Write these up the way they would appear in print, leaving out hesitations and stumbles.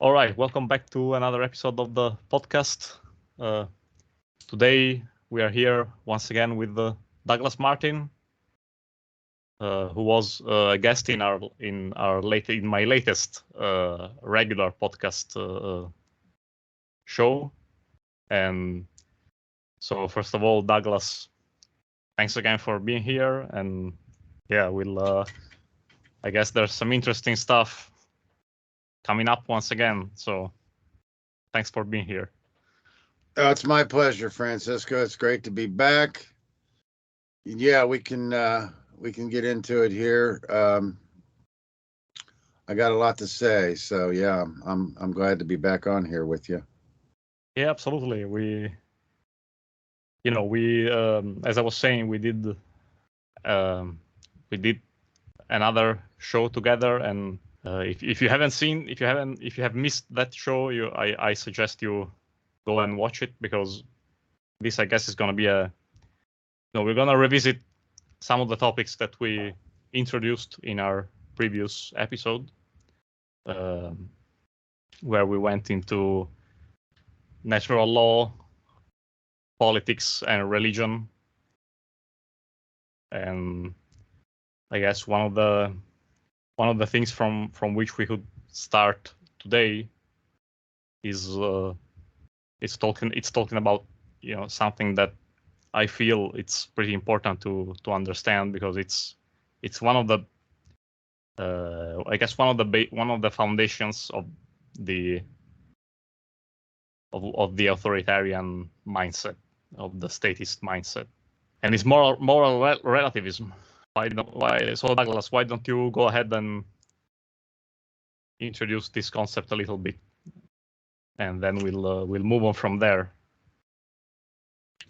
All right, welcome back to another episode of the podcast. Today we are here once again with Douglas Martin, who was a guest in my latest regular podcast show. And so, first of all, Douglas, thanks again for being here. And yeah, I guess there's some interesting stuff coming up once again. So thanks for being here. Oh, it's my pleasure, Francisco. It's great to be back. Yeah, we can get into it here. I got a lot to say, so yeah, I'm glad to be back on here with you. Yeah, absolutely. As I was saying, we did another show together, and if you have missed that show, I suggest you go and watch it, because this, I guess, is going to be we're going to revisit some of the topics that we introduced in our previous episode, where we went into natural law, politics, and religion. And I guess one of the things from which we could start today is it's talking about something that I feel it's pretty important to understand, because it's one of the I guess one of the foundations of the authoritarian mindset, of the statist mindset, and it's moral relativism. So Douglas, why don't you go ahead and introduce this concept a little bit, and then we'll move on from there.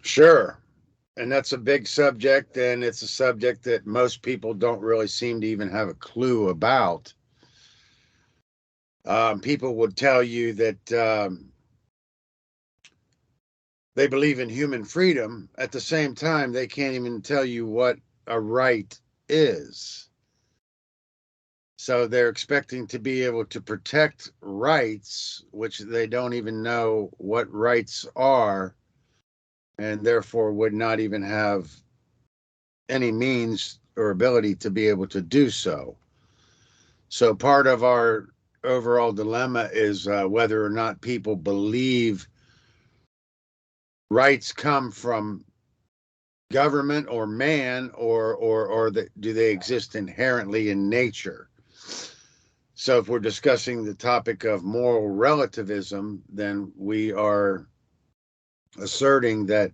Sure. And that's a big subject, and it's a subject that most people don't really seem to even have a clue about. People would tell you that they believe in human freedom. At the same time, they can't even tell you what a right is. So they're expecting to be able to protect rights, which they don't even know what rights are, and therefore would not even have any means or ability to be able to do so. So part of our overall dilemma is whether or not people believe rights come from government or man, or do they exist inherently in nature. So if we're discussing the topic of moral relativism, then we are asserting that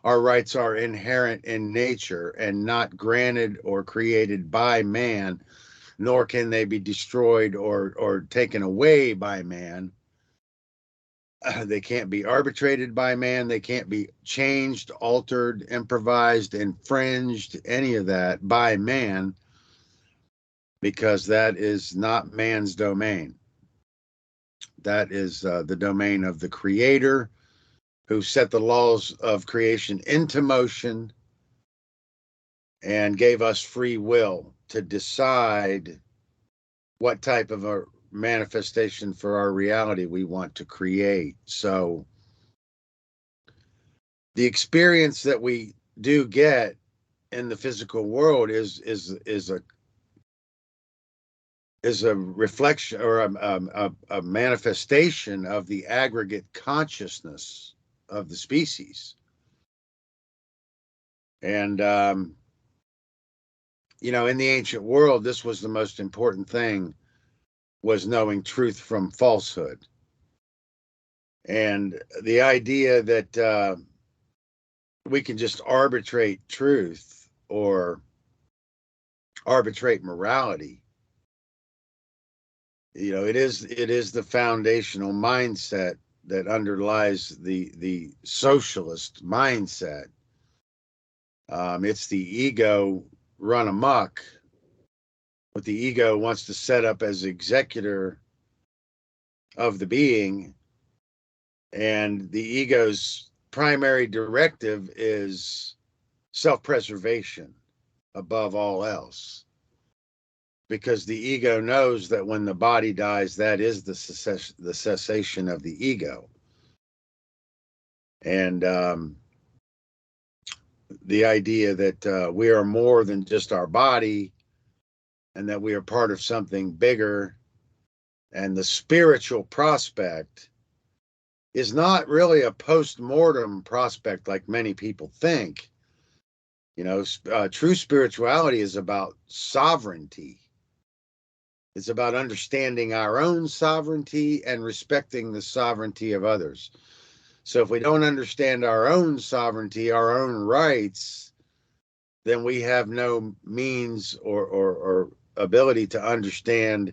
our rights are inherent in nature and not granted or created by man, nor can they be destroyed or taken away by man. They can't be arbitrated by man. They can't be changed, altered, improvised, infringed, any of that by man, because that is not man's domain. That is the domain of the Creator, who set the laws of creation into motion and gave us free will to decide what type of a manifestation for our reality we want to create. So the experience that we do get in the physical world is a reflection or a manifestation of the aggregate consciousness of the species. And in the ancient world, this was the most important thing, was knowing truth from falsehood. And the idea that we can just arbitrate truth or arbitrate morality, it is the foundational mindset that underlies the socialist mindset. It's the ego run amok. What the ego wants to set up as executor of the being, and the ego's primary directive is self-preservation above all else, because the ego knows that when the body dies, that is the cessation of the ego. And the idea that we are more than just our body, and that we are part of something bigger, and the spiritual prospect is not really a post-mortem prospect like many people think. You know, true spirituality is about sovereignty. It's about understanding our own sovereignty and respecting the sovereignty of others. So if we don't understand our own sovereignty, our own rights, then we have no means or ability to understand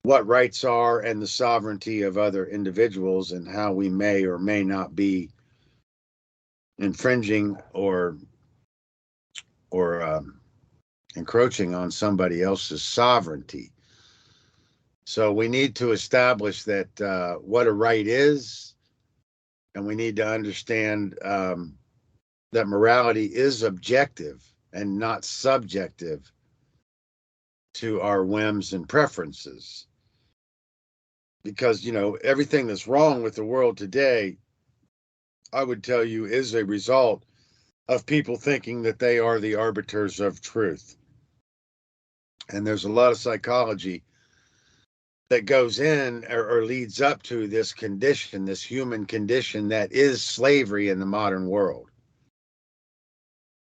what rights are and the sovereignty of other individuals, and how we may or may not be infringing or encroaching on somebody else's sovereignty. So we need to establish that what a right is, and we need to understand that morality is objective and not subjective to our whims and preferences. Because, you know, everything that's wrong with the world today, I would tell you, is a result of people thinking that they are the arbiters of truth. And there's a lot of psychology that goes in or leads up to this condition, this human condition that is slavery in the modern world.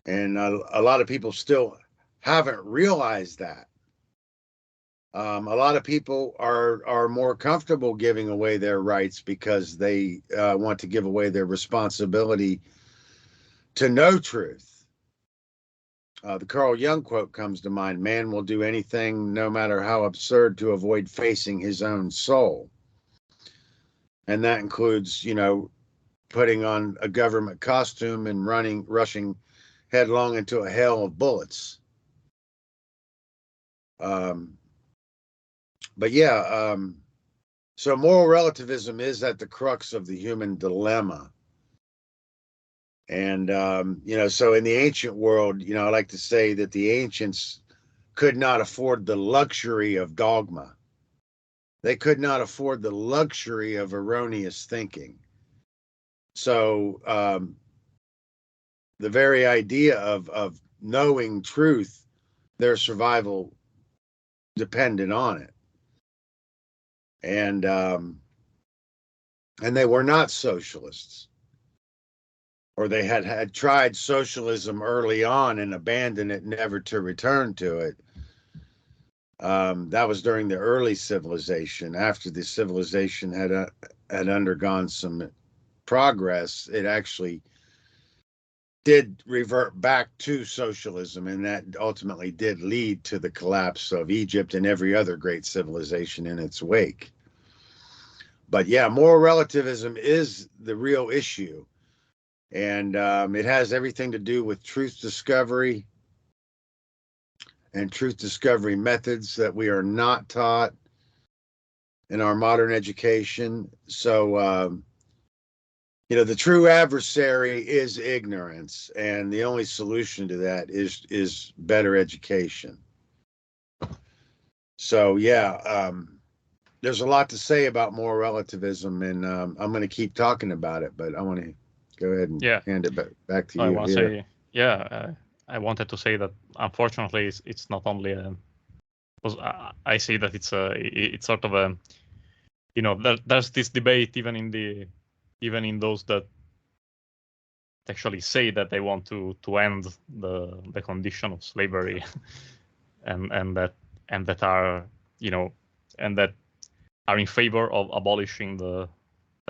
And a lot of people still haven't realized that. A lot of people are more comfortable giving away their rights because they want to give away their responsibility to know truth. The Carl Jung quote comes to mind: "Man will do anything, no matter how absurd, to avoid facing his own soul." And that includes, you know, putting on a government costume and rushing headlong into a hail of bullets. But yeah, so moral relativism is at the crux of the human dilemma. And, you know, so in the ancient world, you know, I like to say that the ancients could not afford the luxury of dogma. They could not afford the luxury of erroneous thinking. So the very idea of knowing truth, their survival depended on it. And they were not socialists, or they had tried socialism early on and abandoned it, never to return to it. That was during the early civilization. After the civilization had undergone some progress, it actually did revert back to socialism, and that ultimately did lead to the collapse of Egypt and every other great civilization in its wake. But yeah, moral relativism is the real issue, and it has everything to do with truth discovery and truth discovery methods that we are not taught in our modern education. So you know, the true adversary is ignorance, and the only solution to that is better education. So yeah, there's a lot to say about moral relativism, and I'm going to keep talking about it, but I want to go ahead and hand it back to you. I want to say, I wanted to say that unfortunately it's not only because I see that it's sort of a, you know, there's this debate even in those that actually say that they want to end the condition of slavery, and that are, you know, and that are in favor of abolishing the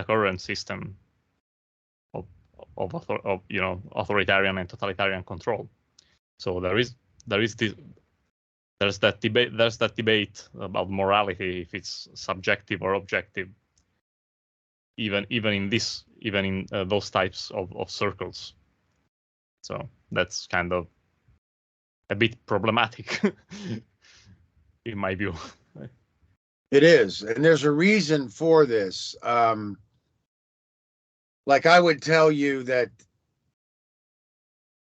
current system of you know, authoritarian and totalitarian control. So there's that debate about morality, if it's subjective or objective, even in those types of circles. So that's kind of a bit problematic in my view. It is, and there's a reason for this. Like I would tell you that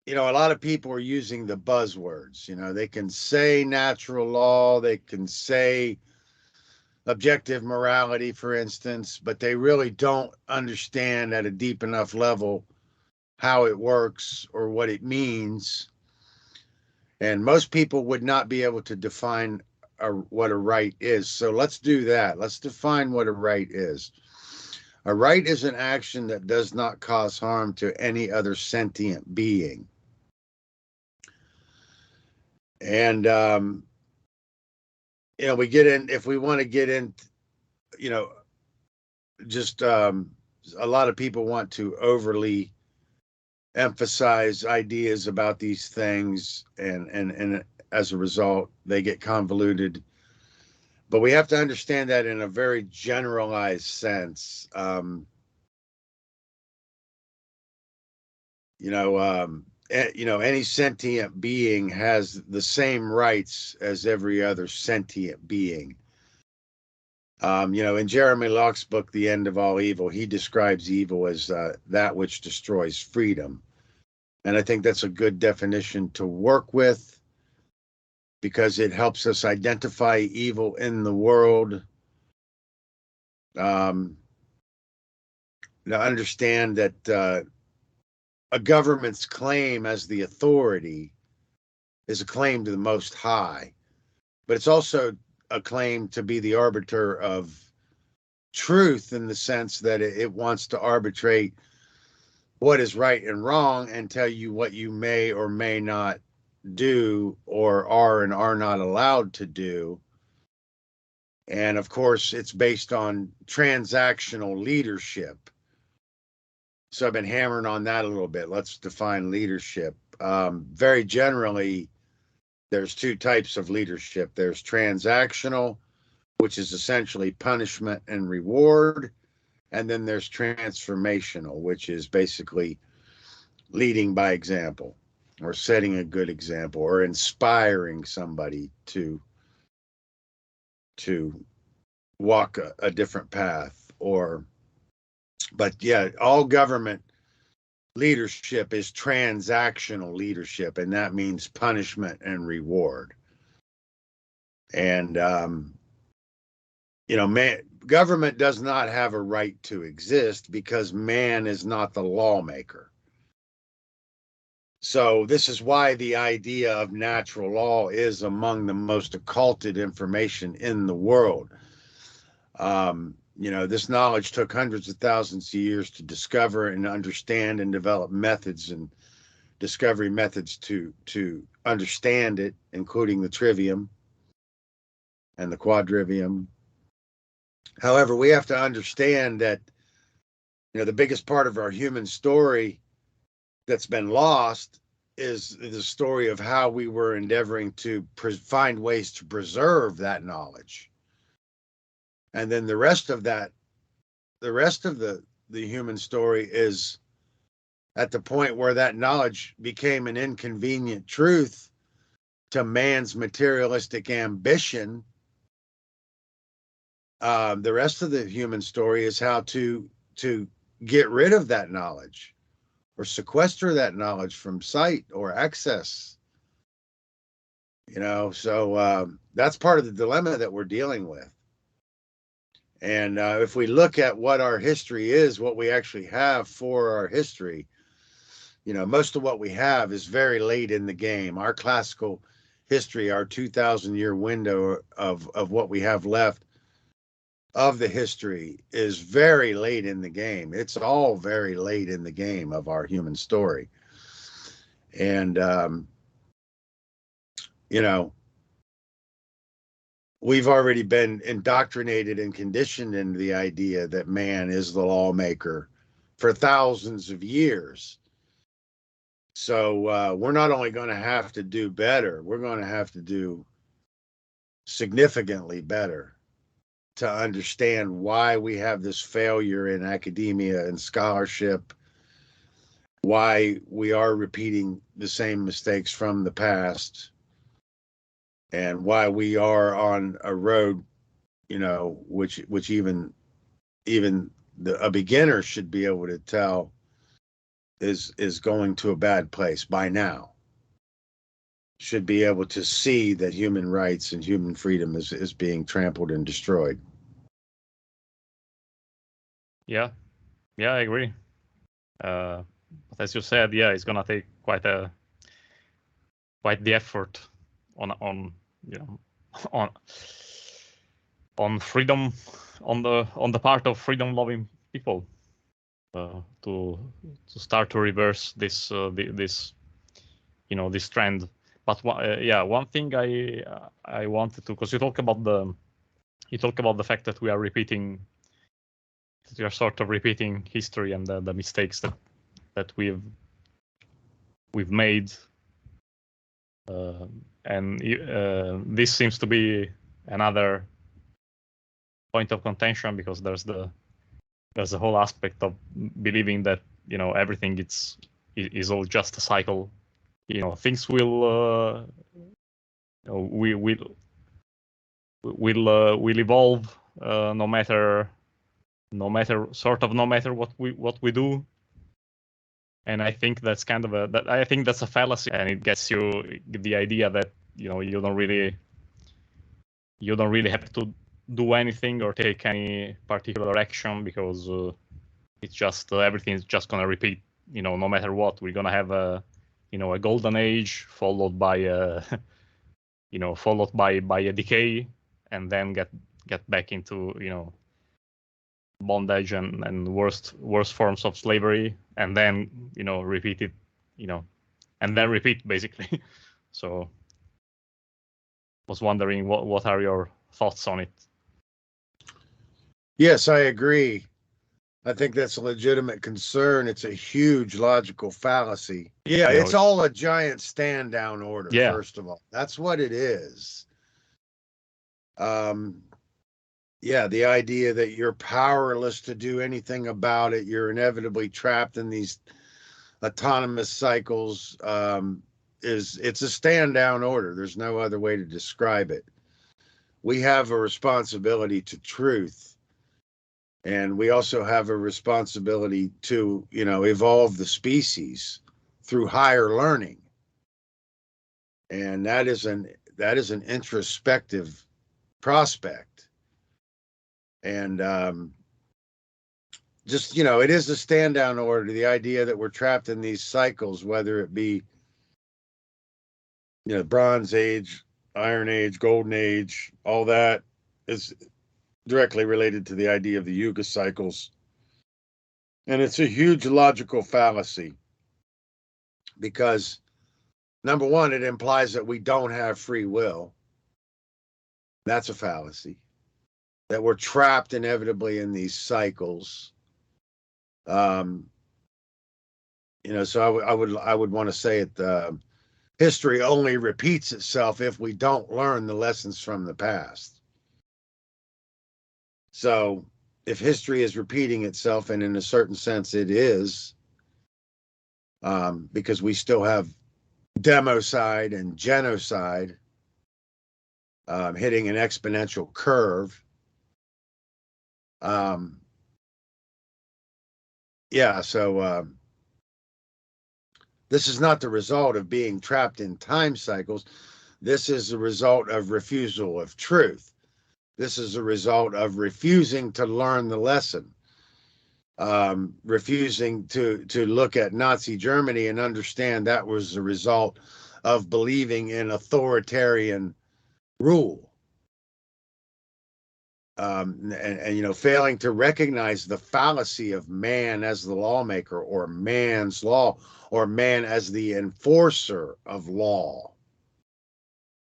you know, a lot of people are using the buzzwords. You know, they can say natural law, they can say objective morality, for instance, but they really don't understand at a deep enough level how it works or what it means. And most people would not be able to define what a right is. So let's do that. Let's define what a right is. A right is an action that does not cause harm to any other sentient being. And, you know, we get in, if we want to get in, you know, just a lot of people want to overly emphasize ideas about these things, and as a result, they get convoluted. But we have to understand that in a very generalized sense. You know, any sentient being has the same rights as every other sentient being. You know, in Jeremy Locke's book, The End of All Evil, he describes evil as that which destroys freedom. And I think that's a good definition to work with, because it helps us identify evil in the world. To understand that a government's claim as the authority is a claim to the Most High, but it's also a claim to be the arbiter of truth, in the sense that it wants to arbitrate what is right and wrong and tell you what you may or may not do, or are and are not allowed to do. And of course, it's based on transactional leadership. So I've been hammering on that a little bit. Let's define leadership. Very generally, there's two types of leadership. There's transactional, which is essentially punishment and reward. And then there's transformational, which is basically leading by example, or setting a good example, or inspiring somebody to walk a different path. But yeah, all government leadership is transactional leadership, and that means punishment and reward. And you know, government does not have a right to exist because man is not the lawmaker. So this is why the idea of natural law is among the most occulted information in the world. You know, this knowledge took hundreds of thousands of years to discover and understand and develop methods and discovery methods to understand it, including the trivium and the quadrivium. However, we have to understand that, you know, the biggest part of our human story that's been lost is the story of how we were endeavoring to find ways to preserve that knowledge. And then the rest of the human story is at the point where that knowledge became an inconvenient truth to man's materialistic ambition. The rest of the human story is how to get rid of that knowledge, or sequester that knowledge from sight or access. You know, so that's part of the dilemma that we're dealing with. And if we look at what our history is, what we actually have for our history, you know, most of what we have is very late in the game. Our classical history, our 2,000-year window of what we have left of the history, is very late in the game. It's all very late in the game of our human story. And, you know, we've already been indoctrinated and conditioned into the idea that man is the lawmaker for thousands of years. So we're not only going to have to do better, we're going to have to do significantly better to understand why we have this failure in academia and scholarship, why we are repeating the same mistakes from the past, and why we are on a road, you know, which even a beginner should be able to tell is going to a bad place by now should be able to see that human rights and human freedom is being trampled and destroyed. Yeah, I agree. But as you said, yeah, it's gonna take quite the effort on you know on freedom, on the part of freedom loving people, to start to reverse this this trend. But one thing I wanted to, because you talk about the fact that we are sort of repeating history and the mistakes that we've made, and this seems to be another point of contention, because there's the whole aspect of believing that everything is all just a cycle. Things will will evolve, no matter what we do. And I think that's kind of that's a fallacy, and it gets you the idea that you don't really have to do anything or take any particular action, because it's just everything is just gonna repeat. No matter what, we're gonna have a golden age followed by a a decay, and then get back into bondage and worst forms of slavery, and then repeat it, and then repeat, basically. So was wondering what are your thoughts on it? Yes, I agree. I think that's a legitimate concern. It's a huge logical fallacy. Yeah, it's all a giant stand down order. Yeah. First of all, that's what it is. Yeah, the idea that you're powerless to do anything about it, you're inevitably trapped in these autonomous cycles, it's a stand down order. There's no other way to describe it. We have a responsibility to truth, and we also have a responsibility to evolve the species through higher learning, and that is an introspective prospect. And just it is a stand down order. The idea that we're trapped in these cycles, whether it be Bronze Age, Iron Age, Golden Age, all that is directly related to the idea of the Yuga cycles. And it's a huge logical fallacy, because number one, it implies that we don't have free will. That's a fallacy. That we're trapped inevitably in these cycles. So I would want to say it. History only repeats itself if we don't learn the lessons from the past. So if history is repeating itself, and in a certain sense it is, because we still have democide and genocide hitting an exponential curve. So this is not the result of being trapped in time cycles. This is the result of refusal of truth. This is a result of refusing to learn the lesson, refusing to look at Nazi Germany and understand that was the result of believing in authoritarian rule. And failing to recognize the fallacy of man as the lawmaker, or man's law, or man as the enforcer of law,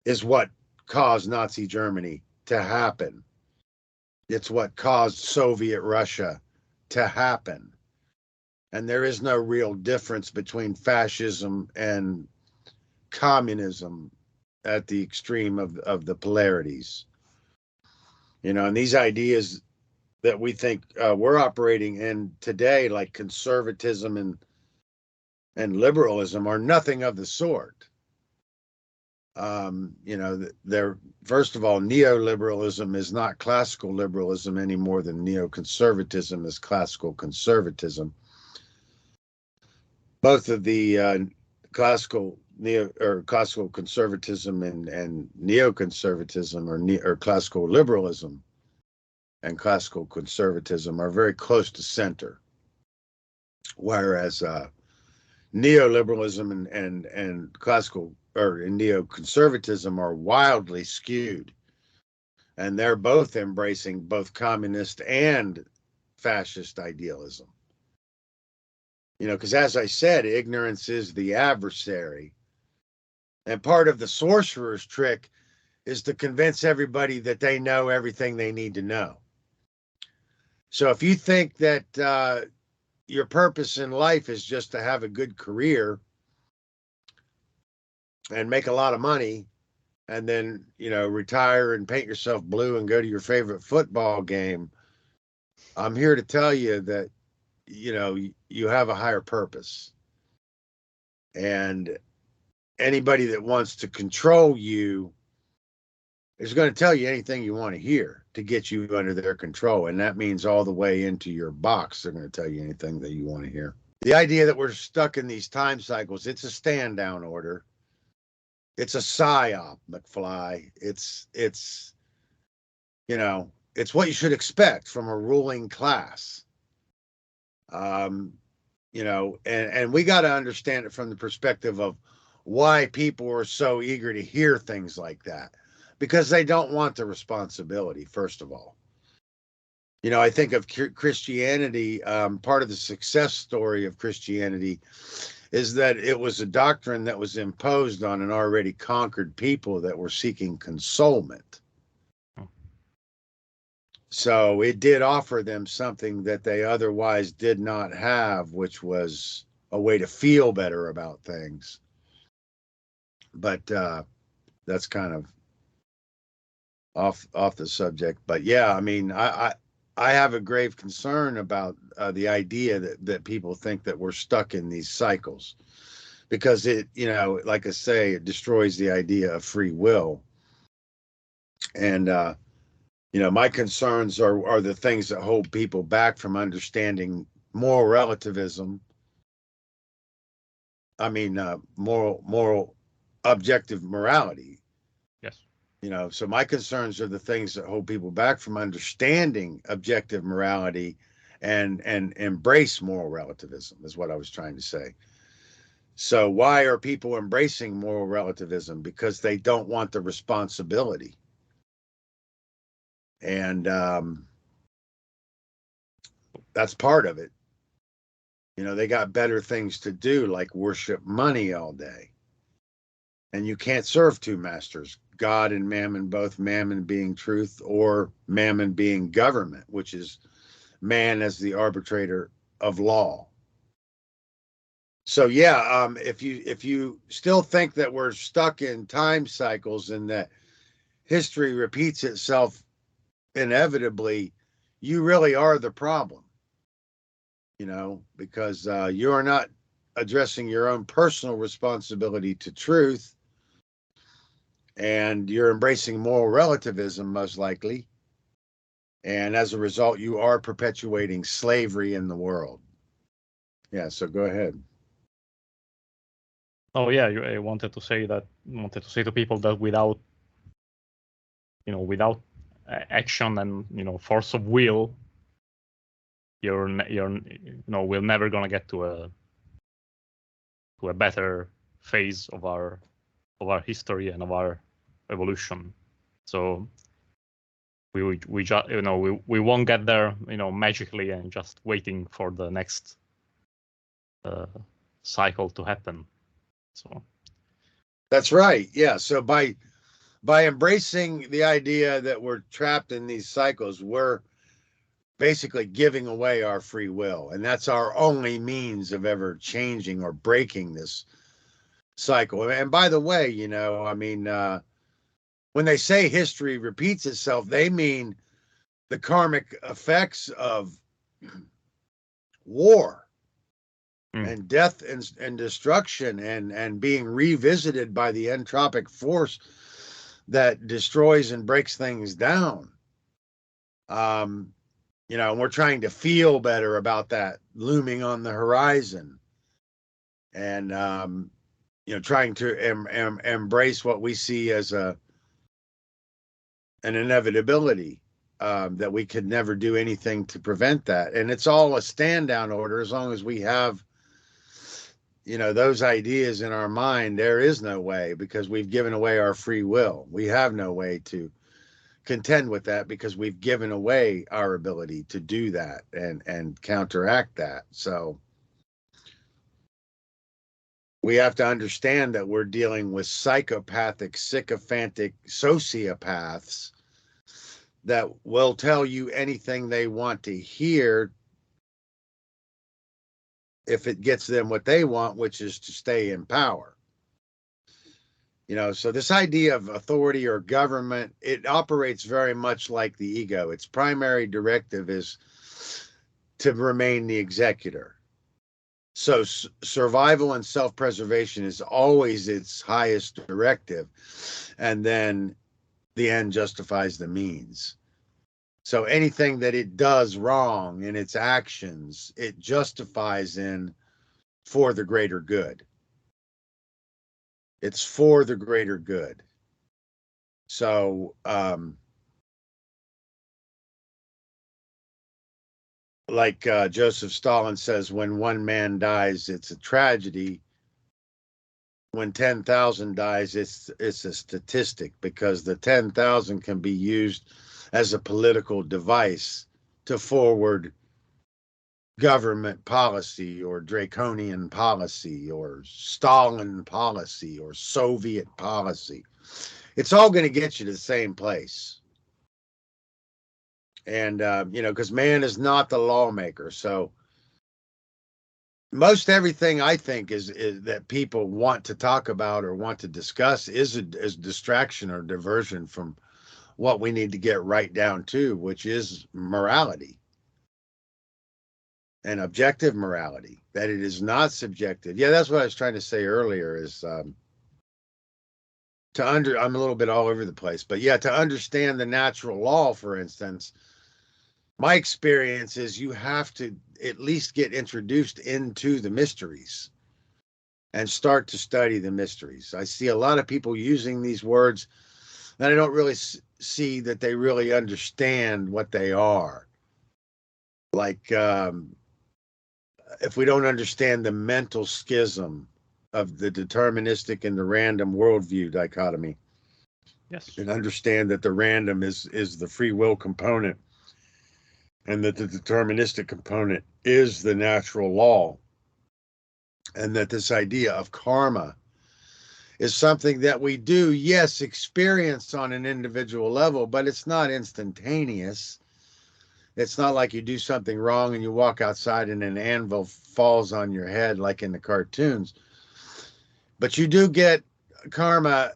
is what caused Nazi Germany to happen. It's what caused Soviet Russia to happen. And there is no real difference between fascism and communism at the extreme of the polarities. And these ideas that we think we're operating in today, like conservatism and liberalism, are nothing of the sort. They're, first of all, neoliberalism is not classical liberalism any more than neoconservatism is classical conservatism. both of the classical conservatism and neoconservatism, or classical liberalism and classical conservatism, are very close to center, whereas neoliberalism and classical or neoconservatism are wildly skewed, and they're both embracing both communist and fascist idealism. Because as I said, ignorance is the adversary. And part of the sorcerer's trick is to convince everybody that they know everything they need to know. So if you think that your purpose in life is just to have a good career and make a lot of money, and then, retire and paint yourself blue and go to your favorite football game, I'm here to tell you that, you have a higher purpose. And anybody that wants to control you is going to tell you anything you want to hear to get you under their control. And that means all the way into your box, they're going to tell you anything that you want to hear. The idea that we're stuck in these time cycles, it's a stand down order. It's a psyop, McFly. It's what you should expect from a ruling class. And we got to understand it from the perspective of why people are so eager to hear things like that, because they don't want the responsibility, first of all. I think of Christianity, part of the success story of Christianity is that it was a doctrine that was imposed on an already conquered people that were seeking consolement. So it did offer them something that they otherwise did not have, which was a way to feel better about things. But that's kind of off the subject. But yeah, I mean, I have a grave concern about the idea that people think that we're stuck in these cycles, because it, like I say, it destroys the idea of free will. And my concerns are the things that hold people back from understanding moral relativism. I mean, moral objective morality. Yes. So my concerns are the things that hold people back from understanding objective morality and embrace moral relativism, is what I was trying to say. So why are people embracing moral relativism? Because they don't want the responsibility. And that's part of it. They got better things to do, like worship money all day. And you can't serve two masters, God and mammon, both mammon being truth or mammon being government, which is man as the arbitrator of law. So yeah, if you still think that we're stuck in time cycles and that history repeats itself inevitably, you really are the problem. Because you are not addressing your own personal responsibility to truth, and you're embracing moral relativism, most likely. And as a result, you are perpetuating slavery in the world. Yeah, so go ahead. Oh yeah, I wanted to say to people that without action and force of will, you're we're never gonna get to a better phase of our history and of our evolution. So we just we won't get there magically and just waiting for the next cycle to happen. So that's right. Yeah. So by embracing the idea that we're trapped in these cycles, we're basically giving away our free will, and that's our only means of ever changing or breaking this cycle. And by the way, I mean, when they say history repeats itself, they mean the karmic effects of war and death and destruction and being revisited by the entropic force that destroys and breaks things down. And we're trying to feel better about that looming on the horizon. and trying to embrace what we see as an inevitability, that we could never do anything to prevent that. And it's all a stand down order. As long as we have, those ideas in our mind, there is no way, because we've given away our free will. We have no way to contend with that, because we've given away our ability to do that and counteract that. So we have to understand that we're dealing with psychopathic, sycophantic sociopaths that will tell you anything they want to hear if it gets them what they want, which is to stay in power. So this idea of authority or government, it operates very much like the ego. Its primary directive is to remain the executor. So survival and self-preservation is always its highest directive. And then the end justifies the means. So anything that it does wrong in its actions, it justifies in for the greater good. It's for the greater good. So, like Joseph Stalin says, when one man dies, it's a tragedy. When 10,000 dies, it's a statistic, because the 10,000 can be used as a political device to forward government policy or draconian policy or Stalin policy or Soviet policy. It's all going to get you to the same place. And, because man is not the lawmaker. So most everything I think is that people want to talk about or want to discuss is a distraction or diversion from what we need to get right down to, which is morality. And objective morality, that it is not subjective. Yeah, that's what I was trying to say earlier, is I'm a little bit all over the place, but yeah, to understand the natural law, for instance, my experience is you have to at least get introduced into the mysteries and start to study the mysteries. I see a lot of people using these words, and I don't really see that they really understand what they are. Like, if we don't understand the mental schism of the deterministic and the random worldview dichotomy, Yes, and understand that the random is the free will component, and that the deterministic component is the natural law, and that this idea of karma is something that we do, yes, experience on an individual level, but it's not instantaneous. It's not like you do something wrong and you walk outside and an anvil falls on your head like in the cartoons. But you do get karma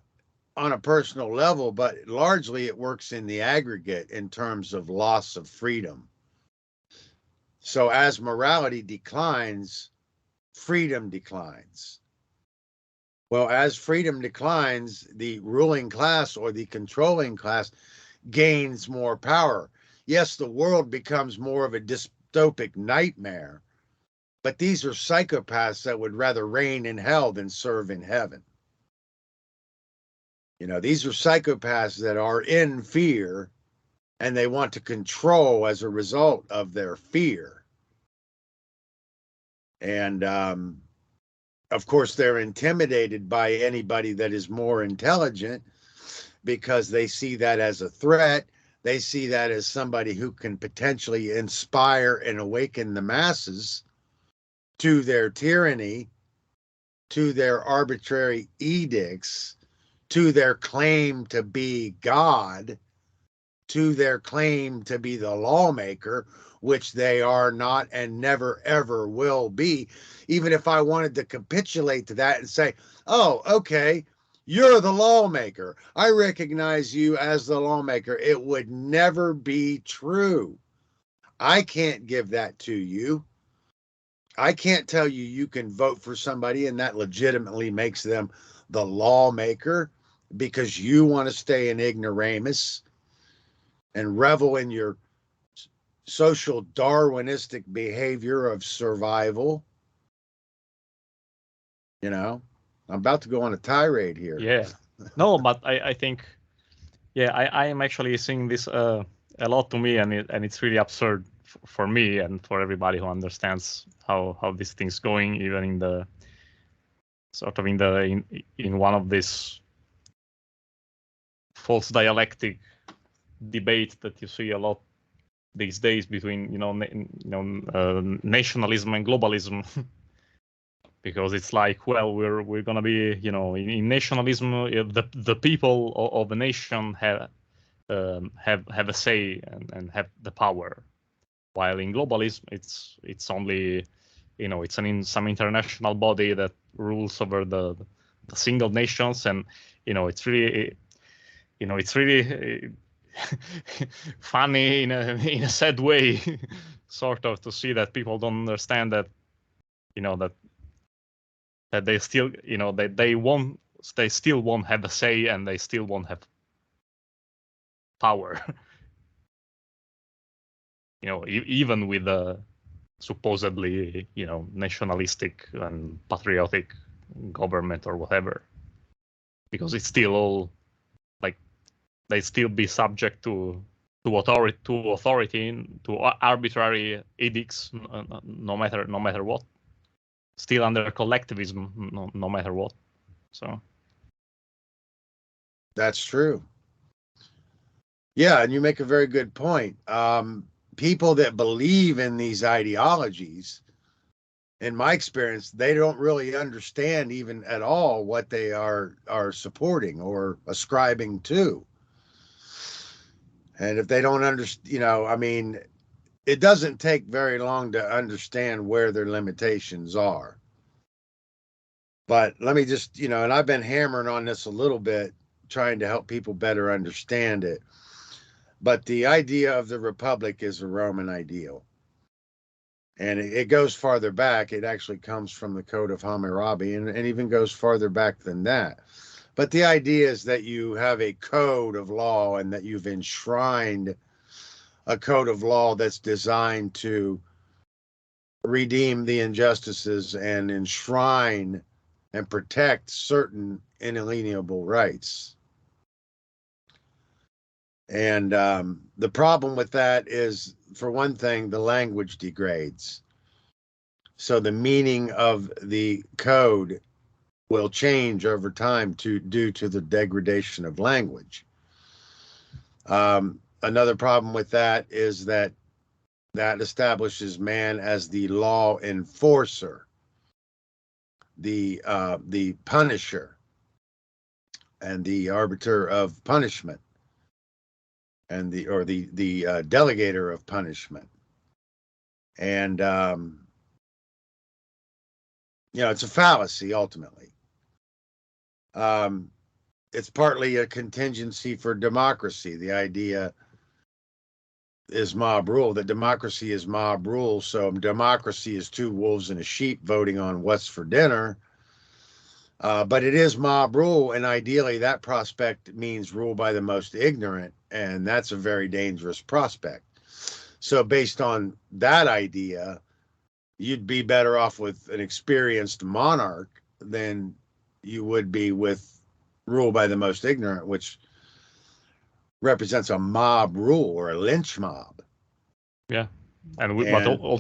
on a personal level, but largely it works in the aggregate in terms of loss of freedom. So as morality declines, freedom declines. Well, as freedom declines, the ruling class or the controlling class gains more power. Yes, the world becomes more of a dystopic nightmare, but these are psychopaths that would rather reign in hell than serve in heaven. These are psychopaths that are in fear, and they want to control as a result of their fear. And, of course, they're intimidated by anybody that is more intelligent, because they see that as a threat. They see that as somebody who can potentially inspire and awaken the masses to their tyranny, to their arbitrary edicts, to their claim to be God, to their claim to be the lawmaker, which they are not and never, ever will be. Even if I wanted to capitulate to that and say, oh, okay, you're the lawmaker, I recognize you as the lawmaker, it would never be true. I can't give that to you. I can't tell you you can vote for somebody and that legitimately makes them the lawmaker because you want to stay in ignoramus and revel in your social Darwinistic behavior of survival. I'm about to go on a tirade here. Yeah. No, but I think, yeah, I am actually seeing this a lot to me, and it's really absurd for me and for everybody who understands how this thing's going, even in the sort of in one of these false dialectic debate that you see a lot these days between nationalism and globalism. Because it's like, well, we're gonna be, in nationalism, the people of a nation have a say and have the power, while in globalism it's only, it's some international body that rules over the single nations, and it's really funny in a sad way, sort of, to see that people don't understand that, that they still, that they still won't have a say, and they still won't have power. Even with a supposedly, nationalistic and patriotic government or whatever, because it's still all like they still be subject to authority, to arbitrary edicts, no matter what. Still under collectivism, no matter what. So that's true. Yeah, and you make a very good point. People that believe in these ideologies, in my experience, they don't really understand even at all what they are supporting or ascribing to. And if they don't understand, I mean, it doesn't take very long to understand where their limitations are. But let me just, and I've been hammering on this a little bit, trying to help people better understand it. But the idea of the republic is a Roman ideal. And it goes farther back. It actually comes from the Code of Hammurabi, and even goes farther back than that. But the idea is that you have a code of law, and that you've enshrined a code of law that's designed to redeem the injustices and enshrine and protect certain inalienable rights. And the problem with that is, for one thing, the language degrades. So the meaning of the code will change over time due to the degradation of language. Another problem with that is that establishes man as the law enforcer, the punisher, and the arbiter of punishment, and the delegator of punishment. And it's a fallacy ultimately. It's partly a contingency for democracy. The idea is mob rule, that democracy is mob rule. So democracy is two wolves and a sheep voting on what's for dinner. But it is mob rule, and ideally that prospect means rule by the most ignorant, and that's a very dangerous prospect. So based on that idea, you'd be better off with an experienced monarch than you would be with rule by the most ignorant, which represents a mob rule or a lynch mob. Yeah, but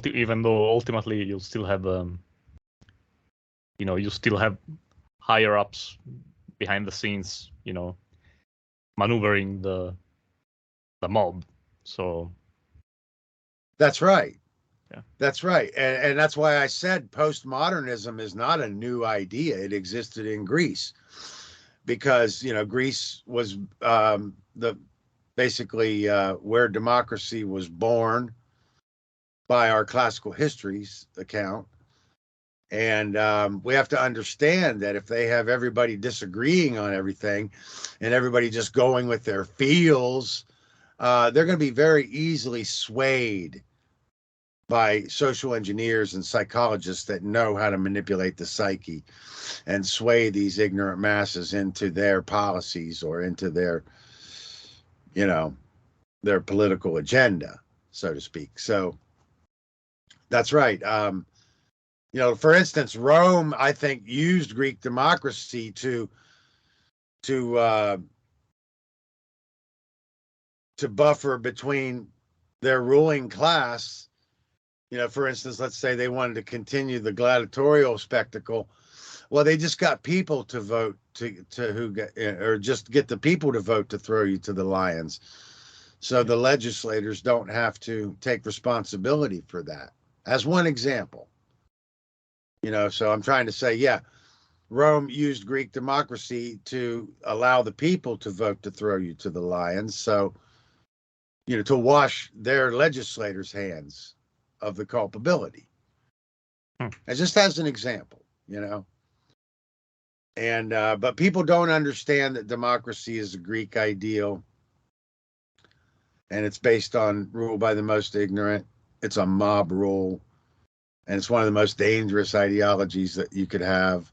even though ultimately you'll still have you still have higher ups behind the scenes, maneuvering the mob. So that's right. Yeah. That's right. And that's why I said postmodernism is not a new idea. It existed in Greece, because Greece was basically where democracy was born by our classical history's account. And we have to understand that if they have everybody disagreeing on everything and everybody just going with their feels, they're going to be very easily swayed by social engineers and psychologists that know how to manipulate the psyche and sway these ignorant masses into their policies or into their, their political agenda, so to speak. So that's right. For instance, Rome, I think, used Greek democracy to buffer between their ruling class. For instance, let's say they wanted to continue the gladiatorial spectacle. Well, they just got people to vote or just get the people to vote to throw you to the lions. So the legislators don't have to take responsibility for that, as one example. So I'm trying to say, yeah, Rome used Greek democracy to allow the people to vote to throw you to the lions. So, to wash their legislators' hands of the culpability. It's just as an example, And but people don't understand that democracy is a Greek ideal, and it's based on rule by the most ignorant. It's a mob rule, and it's one of the most dangerous ideologies that you could have.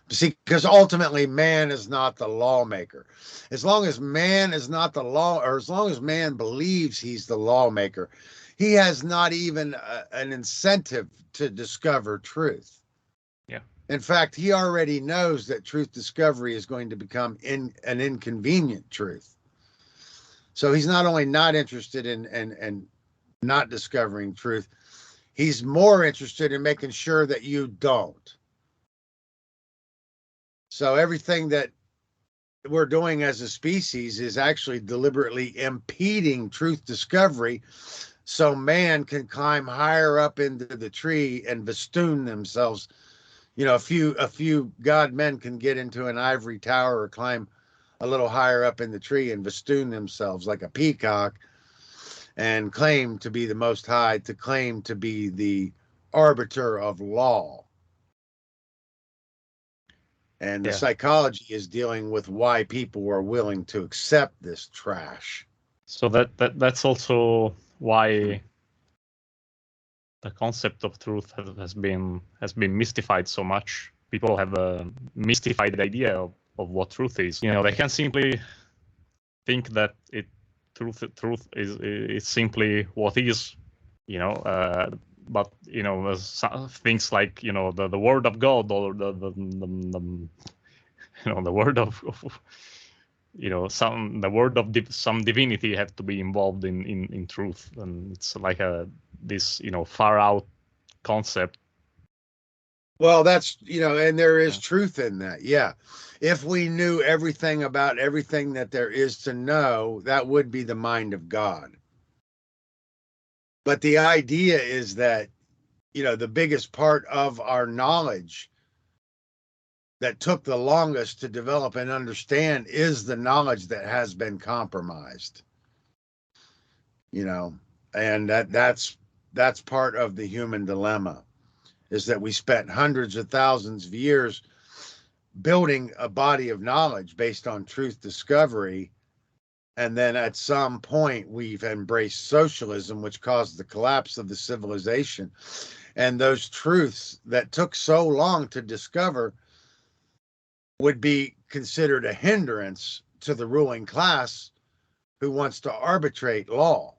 See, because ultimately man is not the lawmaker. As long as man is not the law, or as long as man believes he's the lawmaker, he has not even an incentive to discover truth. Yeah. In fact, he already knows that truth discovery is going to become an inconvenient truth. So he's not only not interested in not discovering truth, he's more interested in making sure that you don't. So everything that we're doing as a species is actually deliberately impeding truth discovery so man can climb higher up into the tree and festoon themselves. A few god men can get into an ivory tower or climb a little higher up in the tree and festoon themselves like a peacock and claim to be the most high, to claim to be the arbiter of law. And the psychology is dealing with why people are willing to accept this trash. So that's also why the concept of truth has been mystified so much. People have a mystified idea of what truth is. They can simply think that truth is simply what is. But things like the word of God or the word of some divinity have to be involved in truth, and it's like this far out concept. Well, that's and there is truth in that. Yeah, if we knew everything about everything that there is to know, that would be the mind of God. But the idea is that the biggest part of our knowledge that took the longest to develop and understand is the knowledge that has been compromised. And that's part of the human dilemma, is that we spent hundreds of thousands of years building a body of knowledge based on truth discovery. And then at some point we've embraced socialism, which caused the collapse of the civilization. And those truths that took so long to discover would be considered a hindrance to the ruling class who wants to arbitrate law.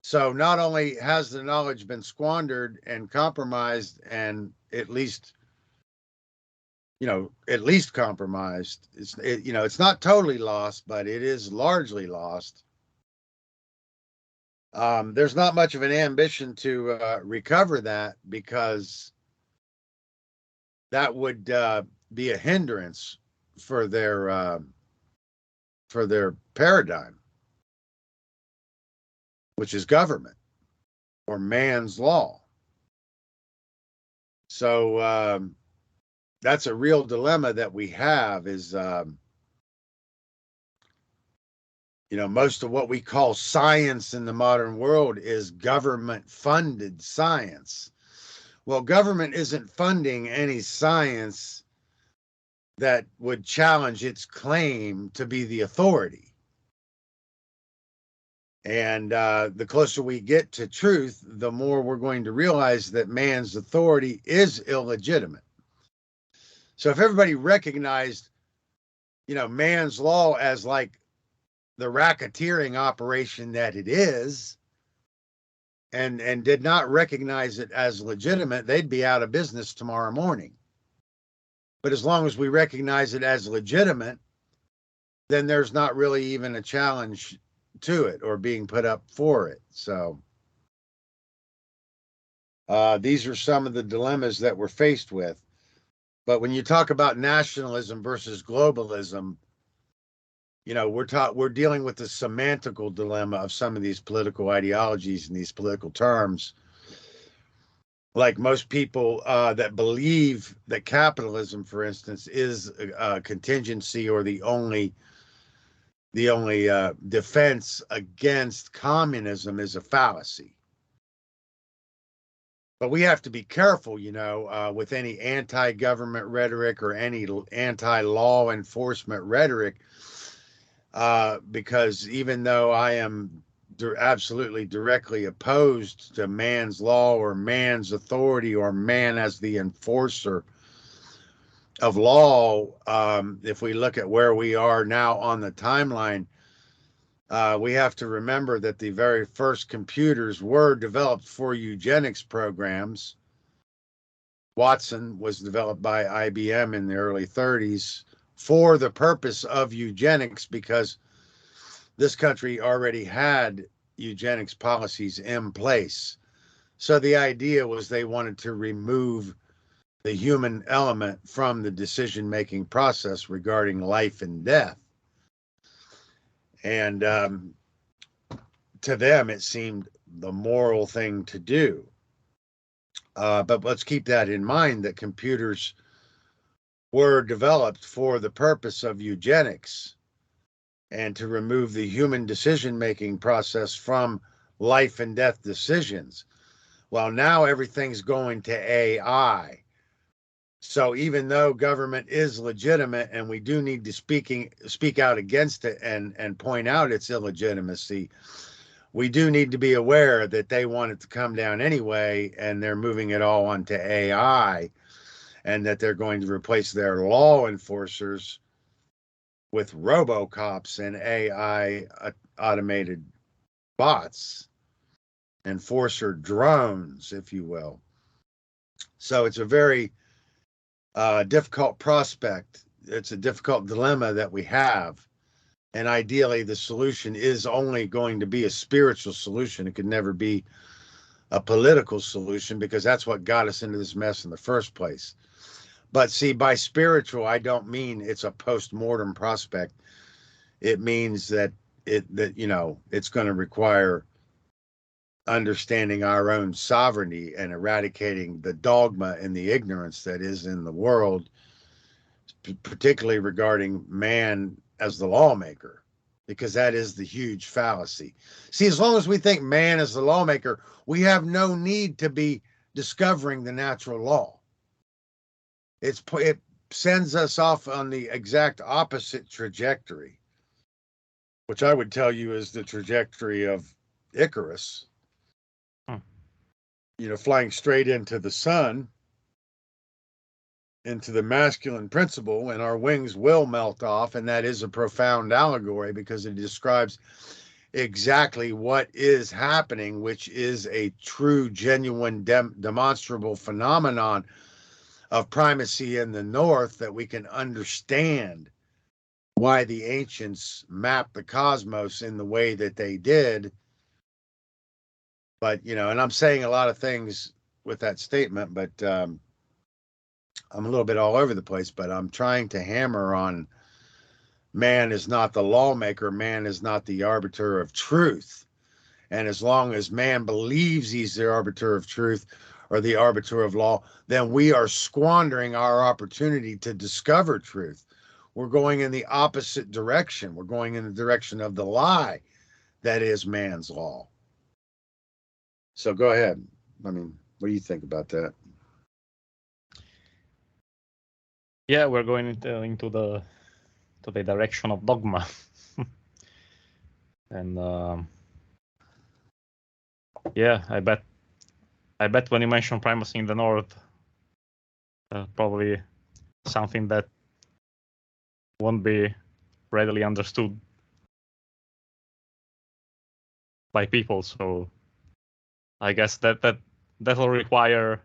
So not only has the knowledge been squandered and compromised, and at least compromised, it's not totally lost, but it is largely lost. There's not much of an ambition to recover that, because that would be a hindrance for their paradigm, which is government or man's law. So that's a real dilemma that we have, is most of what we call science in the modern world is government funded science. Well, government isn't funding any science that would challenge its claim to be the authority. And the closer we get to truth, the more we're going to realize that man's authority is illegitimate. So if everybody recognized, man's law as like the racketeering operation that it is, and did not recognize it as legitimate, they'd be out of business tomorrow morning. But as long as we recognize it as legitimate, then there's not really even a challenge to it or being put up for it. So these are some of the dilemmas that we're faced with. But when you talk about nationalism versus globalism, you know, we're dealing with the semantical dilemma of some of these political ideologies and these political terms. Like most people that believe that capitalism, for instance, is a contingency or the only defense against communism is a fallacy. But we have to be careful, you know, with any anti-government rhetoric or any anti-law enforcement rhetoric, because even though I am absolutely directly opposed to man's law or man's authority or man as the enforcer of law, if we look at where we are now on the timeline, we have to remember that the very first computers were developed for eugenics programs. Watson was developed by IBM in the early 30s for the purpose of eugenics, because this country already had eugenics policies in place. So the idea was they wanted to remove the human element from the decision-making process regarding life and death. And to them, it seemed the moral thing to do. But let's keep that in mind, that computers were developed for the purpose of eugenics and to remove the human decision-making process from life and death decisions. Well, now everything's going to AI. So even though government is legitimate and we do need to speak out against it and point out its illegitimacy, we do need to be aware that they want it to come down anyway, and they're moving it all onto AI, and that they're going to replace their law enforcers with robocops and AI automated bots, enforcer drones, if you will. So it's a very difficult prospect. It's a difficult dilemma that we have. And ideally, the solution is only going to be a spiritual solution. It could never be a political solution, because that's what got us into this mess in the first place. But see, by spiritual, I don't mean it's a post-mortem prospect. It means that you know, it's going to require understanding our own sovereignty and eradicating the dogma and the ignorance that is in the world, particularly regarding man as the lawmaker, because that is the huge fallacy. See, as long as we think man is the lawmaker, we have no need to be discovering the natural law. It sends us off on the exact opposite trajectory, which I would tell you is the trajectory of Icarus. You know, flying straight into the sun, into the masculine principle, and our wings will melt off. And that is a profound allegory, because it describes exactly what is happening, which is a true, genuine, demonstrable phenomenon of primacy in the north, that we can understand why the ancients mapped the cosmos in the way that they did. But, you know, and I'm saying a lot of things with that statement, but I'm a little bit all over the place, but I'm trying to hammer on man is not the lawmaker, man is not the arbiter of truth. And as long as man believes he's the arbiter of truth or the arbiter of law, then we are squandering our opportunity to discover truth. We're going in the opposite direction. We're going in the direction of the lie that is man's law. So go ahead. I mean, what do you think about that? Yeah, we're going into the direction of dogma. And yeah, I bet when you mention primacy in the north, probably something that won't be readily understood by people. So I guess that will require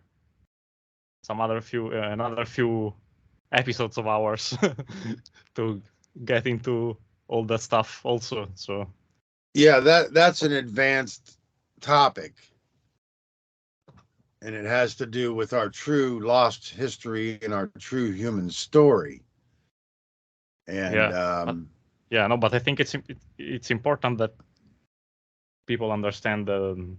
another few episodes of ours to get into all that stuff also. So yeah, that's an advanced topic, and it has to do with our true lost history and our true human story. And but I think it's important that people understand the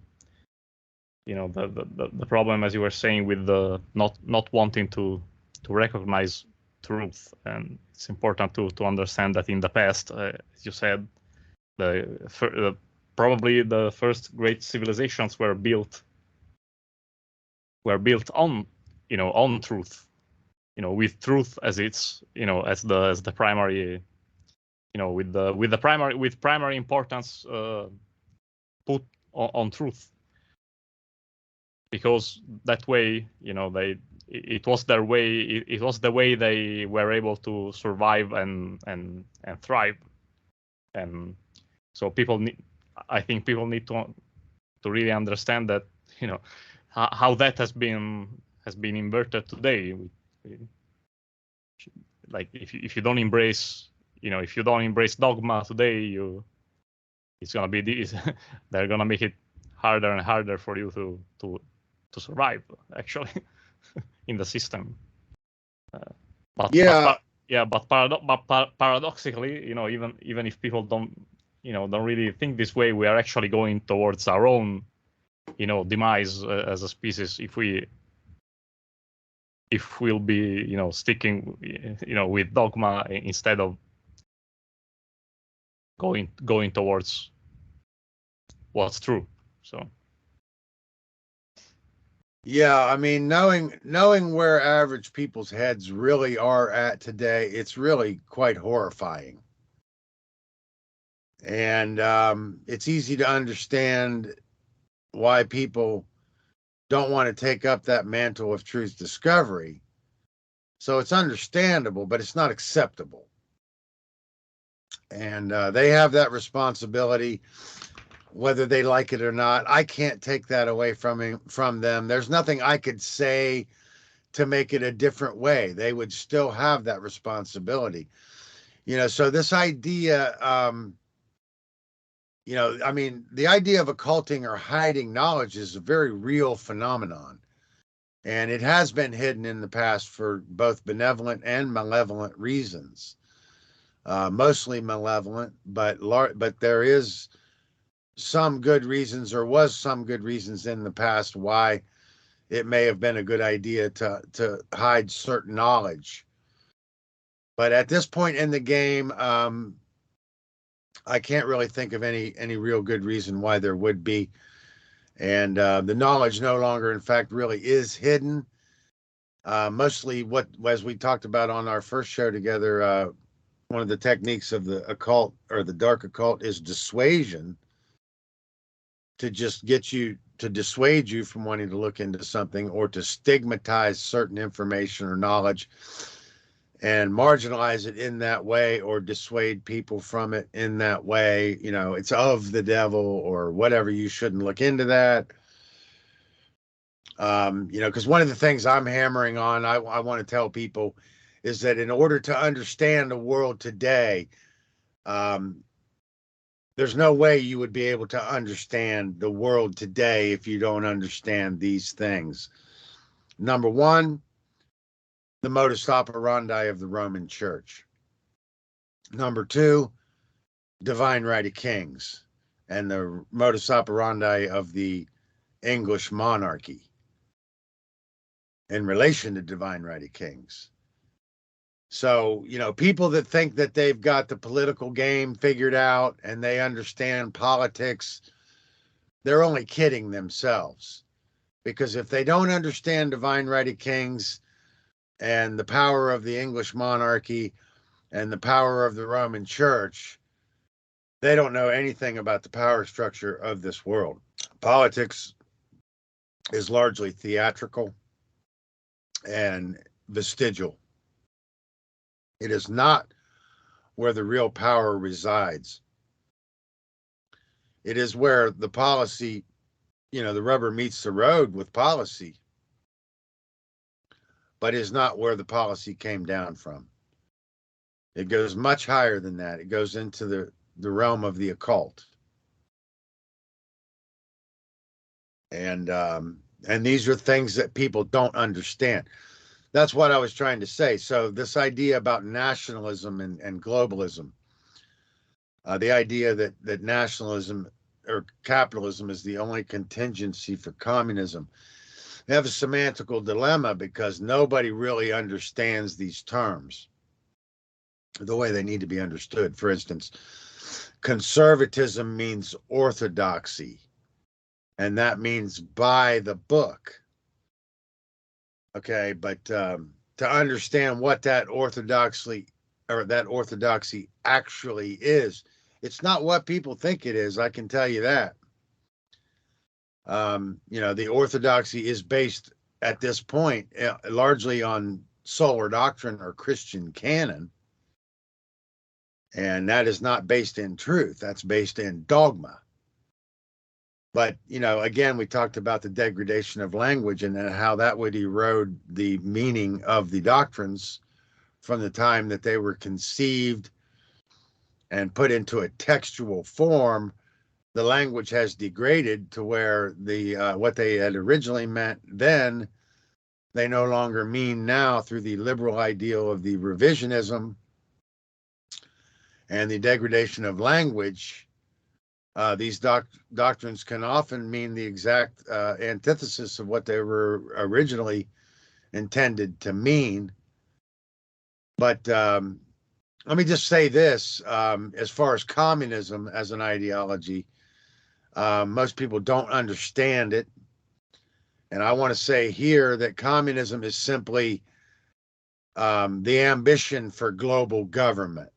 problem, as you were saying, with the not wanting to recognize truth. And it's important to understand that in the past, as you said, probably the first great civilizations were built on on truth, with truth as its as the primary, with primary importance put on truth, because that way it was their way, it was the way they were able to survive and thrive. And so I think people need to really understand that how that has been inverted today. Like if you don't embrace dogma today, it's gonna be they're gonna make it harder and harder for you to survive, actually, in the system. But paradoxically, even if people don't really think this way, we are actually going towards our own demise as a species if we'll be sticking with dogma instead of going towards what's true. So yeah, I mean, knowing where average people's heads really are at today, it's really quite horrifying. And it's easy to understand why people don't want to take up that mantle of truth discovery. So it's understandable, but it's not acceptable. And they have that responsibility, whether they like it or not. I can't take that away from them. There's nothing I could say to make it a different way. They would still have that responsibility. So this idea, I mean, the idea of occulting or hiding knowledge is a very real phenomenon. And it has been hidden in the past for both benevolent and malevolent reasons. Mostly malevolent, but there is some good reasons, or was some good reasons in the past why it may have been a good idea to hide certain knowledge. But at this point in the game, I can't really think of any real good reason why there would be. And the knowledge no longer, in fact, really is hidden. Mostly as we talked about on our first show together, one of the techniques of the occult, or the dark occult, is dissuasion, to just dissuade you from wanting to look into something, or to stigmatize certain information or knowledge and marginalize it in that way, or dissuade people from it in that way. It's of the devil or whatever. You shouldn't look into that. Because one of the things I'm hammering on, I want to tell people, is that in order to understand the world today, there's no way you would be able to understand the world today if you don't understand these things. Number one, the modus operandi of the Roman Church. Number two, divine right of kings and the modus operandi of the English monarchy in relation to divine right of kings. So, people that think that they've got the political game figured out and they understand politics, they're only kidding themselves. Because if they don't understand divine right of kings and the power of the English monarchy and the power of the Roman Church, they don't know anything about the power structure of this world. Politics is largely theatrical and vestigial. It is not where the real power resides. It is where the policy, the rubber meets the road with policy, but is not where the policy came down from. It goes much higher than that. It goes into the realm of the occult. And these are things that people don't understand. That's what I was trying to say. So this idea about nationalism and globalism, the idea that nationalism or capitalism is the only contingency for communism, they have a semantical dilemma because nobody really understands these terms the way they need to be understood. For instance, conservatism means orthodoxy, and that means by the book. Okay, but to understand what that orthodoxy actually is, it's not what people think it is. I can tell you that. The orthodoxy is based at this point largely on solar doctrine or Christian canon. And that is not based in truth. That's based in dogma. But, again, we talked about the degradation of language and how that would erode the meaning of the doctrines from the time that they were conceived and put into a textual form. The language has degraded to where what they had originally meant then, they no longer mean now through the liberal ideal of the revisionism and the degradation of language. These doctrines can often mean the exact antithesis of what they were originally intended to mean. But let me just say this, as far as communism as an ideology, most people don't understand it. And I want to say here that communism is simply the ambition for global government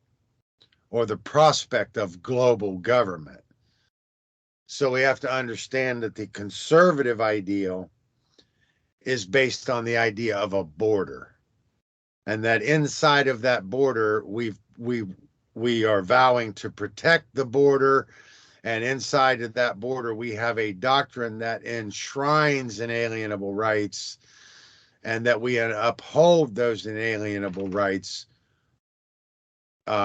or the prospect of global government. So we have to understand that the conservative ideal is based on the idea of a border, and that inside of that border, we are vowing to protect the border. And inside of that border, we have a doctrine that enshrines inalienable rights and that we uphold those inalienable rights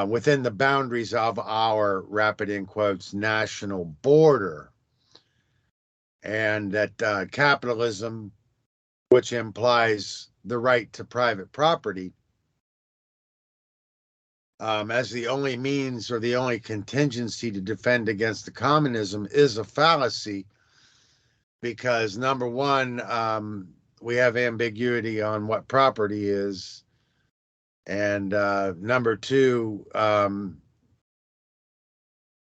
within the boundaries of our, rapid in quotes, national border. And that capitalism, which implies the right to private property, as the only means or the only contingency to defend against the communism, is a fallacy, because number one, we have ambiguity on what property is, and number two,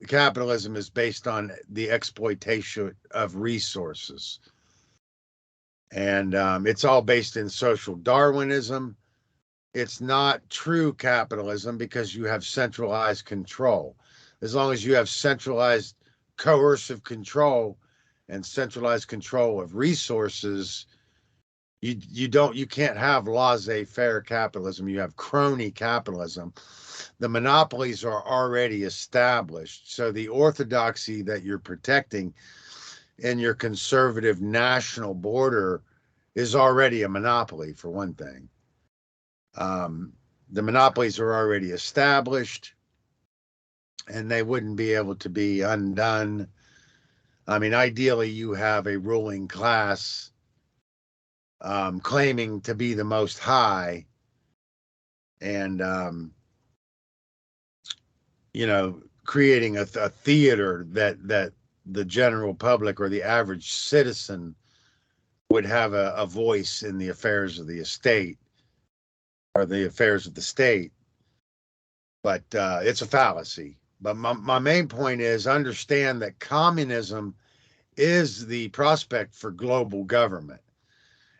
capitalism is based on the exploitation of resources, and it's all based in social Darwinism. It's not true capitalism because you have centralized control. As long as you have centralized coercive control and centralized control of resources, you can't have laissez-faire capitalism. You have crony capitalism. The monopolies are already established. So the orthodoxy that you're protecting in your conservative national border is already a monopoly, for one thing. The monopolies are already established and they wouldn't be able to be undone. I mean, ideally, you have a ruling class claiming to be the most high and, creating a theater that the general public or the average citizen would have a voice in the affairs of the estate or the affairs of the state. But it's a fallacy. But my main point is understand that communism is the prospect for global government,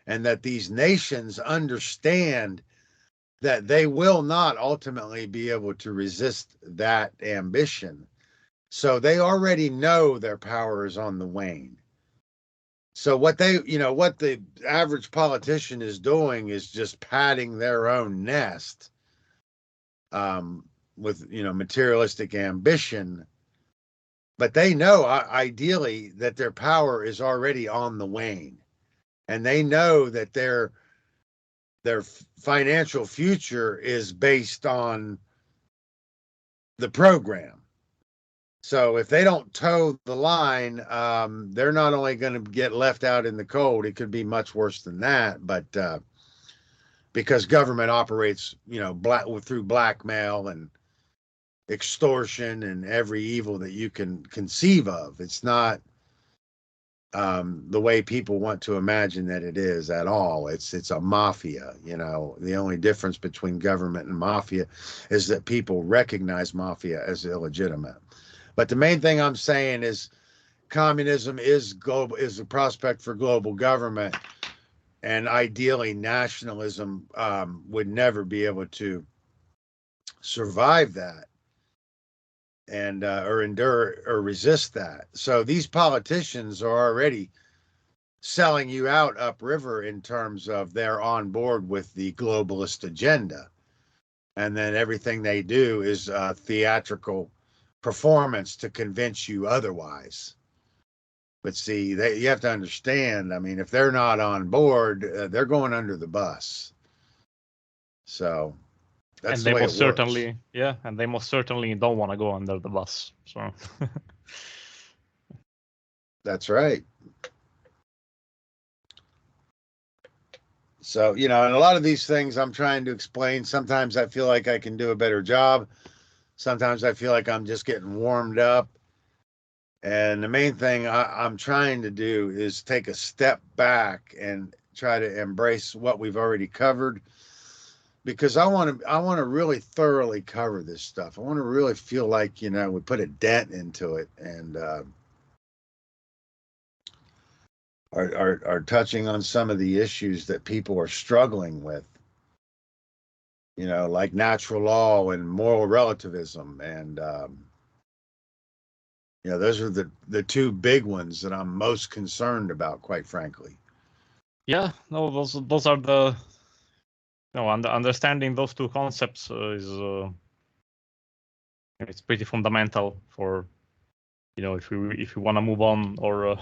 and that these nations understand that they will not ultimately be able to resist that ambition. So they already know their power is on the wane. So what the average politician is doing is just padding their own nest with, materialistic ambition. But they know ideally that their power is already on the wane, and they know that their financial future is based on the program. So if they don't toe the line, they're not only going to get left out in the cold, it could be much worse than that. But because government operates, through blackmail and extortion and every evil that you can conceive of, it's not the way people want to imagine that it is at all. It's a mafia. The only difference between government and mafia is that people recognize mafia as illegitimate. But the main thing I'm saying is communism is a prospect for global government, and ideally nationalism would never be able to survive that and or endure or resist that. So these politicians are already selling you out upriver in terms of they're on board with the globalist agenda, and then everything they do is theatrical performance to convince you otherwise. But see, you have to understand, I mean, if they're not on board, they're going under the bus. So that's and the they way most it works. certainly, yeah, and they most certainly don't want to go under the bus. So That's right. So, and a lot of these things I'm trying to explain, sometimes I feel like I can do a better job. Sometimes I feel like I'm just getting warmed up. And the main thing I'm trying to do is take a step back and try to embrace what we've already covered, because I want to really thoroughly cover this stuff. I want to really feel like, we put a dent into it and are touching on some of the issues that people are struggling with, like natural law and moral relativism. And, those are the two big ones that I'm most concerned about, quite frankly. yeah, no, those are the understanding those two concepts is it's pretty fundamental for if we want to move on or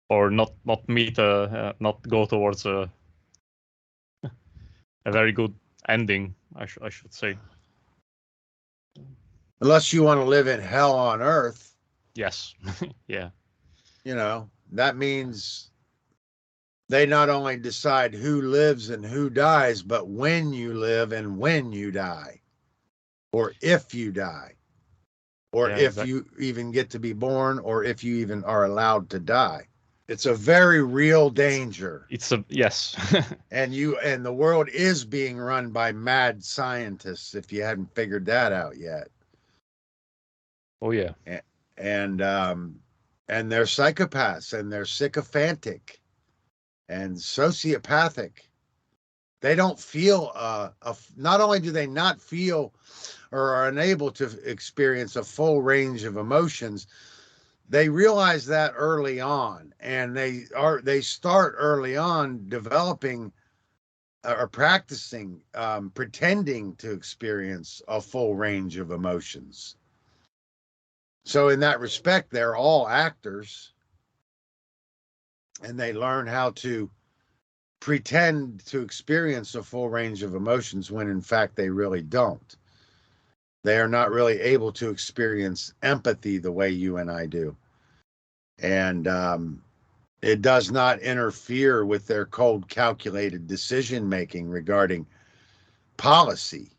or not meet not go towards a very good ending, I should say. Unless you want to live in hell on earth. Yes. Yeah. That means they not only decide who lives and who dies, but when you live and when you die, or if you die, or if you even get to be born, or if you even are allowed to die. It's a very real danger. Yes. And the world is being run by mad scientists, if you hadn't figured that out yet. Oh yeah. And they're psychopaths, and they're sycophantic and sociopathic. They don't feel not only do they not feel or are unable to experience a full range of emotions, they realize that early on, and they start early on developing or practicing pretending to experience a full range of emotions. So in that respect, they're all actors, and they learn how to pretend to experience a full range of emotions when in fact they really don't. They are not really able to experience empathy the way you and I do. And it does not interfere with their cold, calculated decision making regarding policy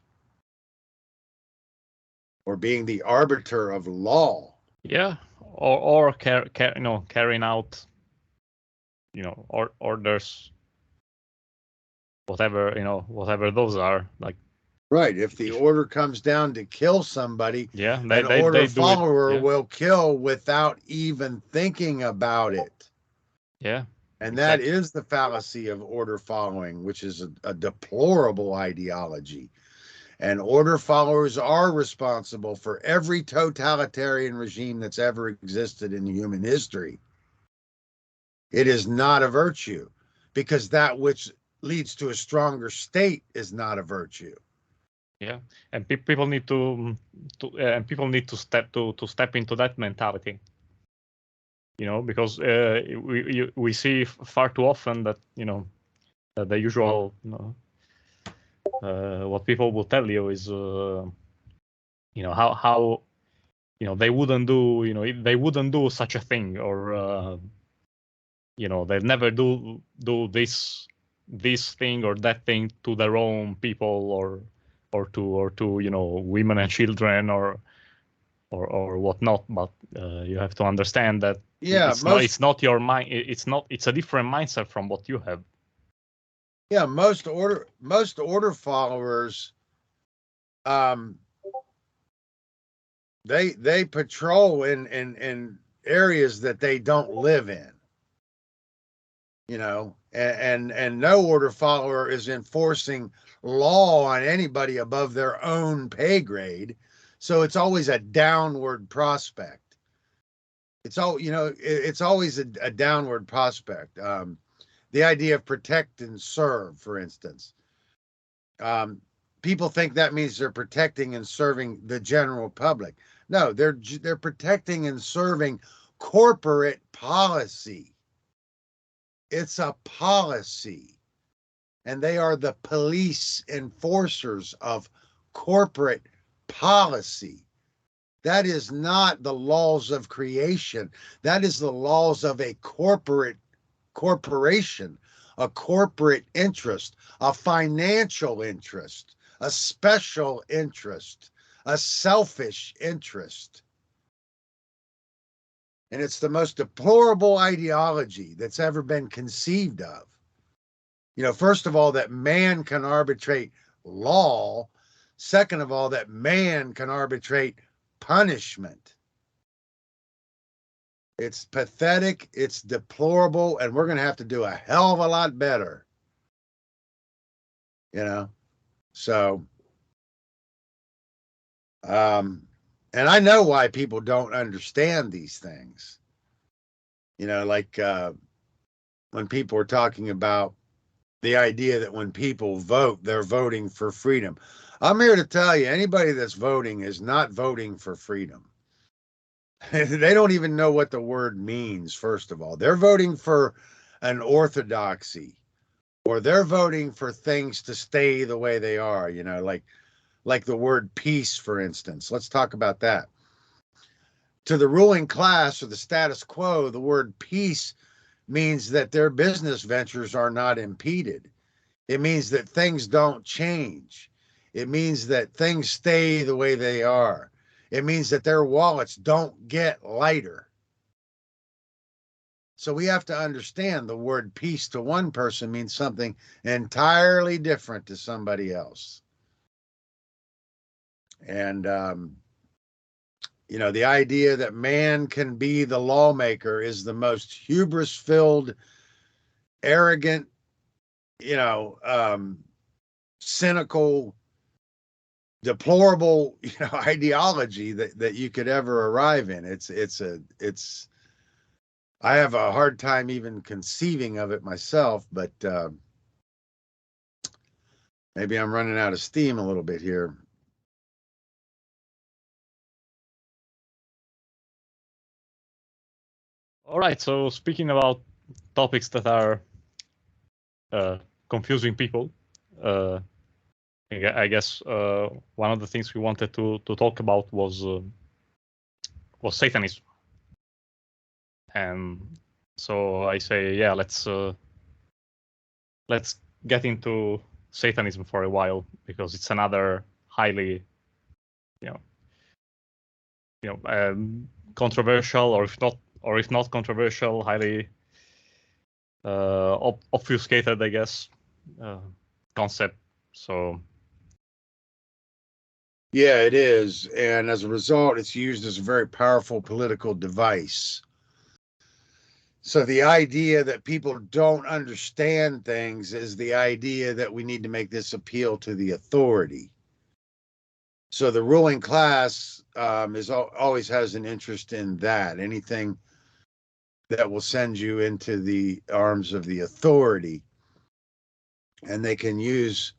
or being the arbiter of law. Yeah, or carrying out orders, whatever those are, like. Right. If the order comes down to kill somebody, yeah, an order follower yeah. will kill without even thinking about it. Yeah. And exactly. that is the fallacy of order following, which is a deplorable ideology. And order followers are responsible for every totalitarian regime that's ever existed in human history. It is not a virtue, because that which leads to a stronger state is not a virtue. Yeah, and people need to step into that mentality. Because we see far too often that the usual what people will tell you is how they wouldn't do such a thing, or they never do this thing or that thing to their own people, or to women and children, or whatnot. But you have to understand that it's not your mind. It's a different mindset from what you have. Yeah, most order followers, they patrol in areas that they don't live in. And no order follower is enforcing law on anybody above their own pay grade. So it's always a downward prospect. It's always a downward prospect. The idea of protect and serve, for instance. People think that means they're protecting and serving the general public. No, they're protecting and serving corporate policy. It's a policy, and they are the police enforcers of corporate policy. That is not the laws of creation. That is the laws of a corporation, a corporate interest, a financial interest, a special interest, a selfish interest. And it's the most deplorable ideology that's ever been conceived of. First of all, that man can arbitrate law. Second of all, that man can arbitrate punishment. It's pathetic, it's deplorable, and we're going to have to do a hell of a lot better. So, and I know why people don't understand these things. Like when people are talking about the idea that when people vote, they're voting for freedom. I'm here to tell you, anybody that's voting is not voting for freedom. They don't even know what the word means, first of all. They're voting for an orthodoxy, or they're voting for things to stay the way they are, like the word peace, for instance. Let's talk about that. To the ruling class or the status quo, the word peace means that their business ventures are not impeded. It means that things don't change. It means that things stay the way they are. It means that their wallets don't get lighter. So we have to understand the word peace to one person means something entirely different to somebody else. And, the idea that man can be the lawmaker is the most hubris-filled, arrogant, cynical, deplorable, ideology that you could ever arrive in. I have a hard time even conceiving of it myself, but maybe I'm running out of steam a little bit here. All right. So speaking about topics that are confusing people, I guess one of the things we wanted to talk about was Satanism. And so I say, yeah, let's get into Satanism for a while, because it's another highly, controversial, or if not controversial, highly obfuscated, I guess, concept. So yeah, it is, and as a result, it's used as a very powerful political device. So the idea that people don't understand things is the idea that we need to make this appeal to the authority. So the ruling class always has an interest in that. Anything that will send you into the arms of the authority, and they can use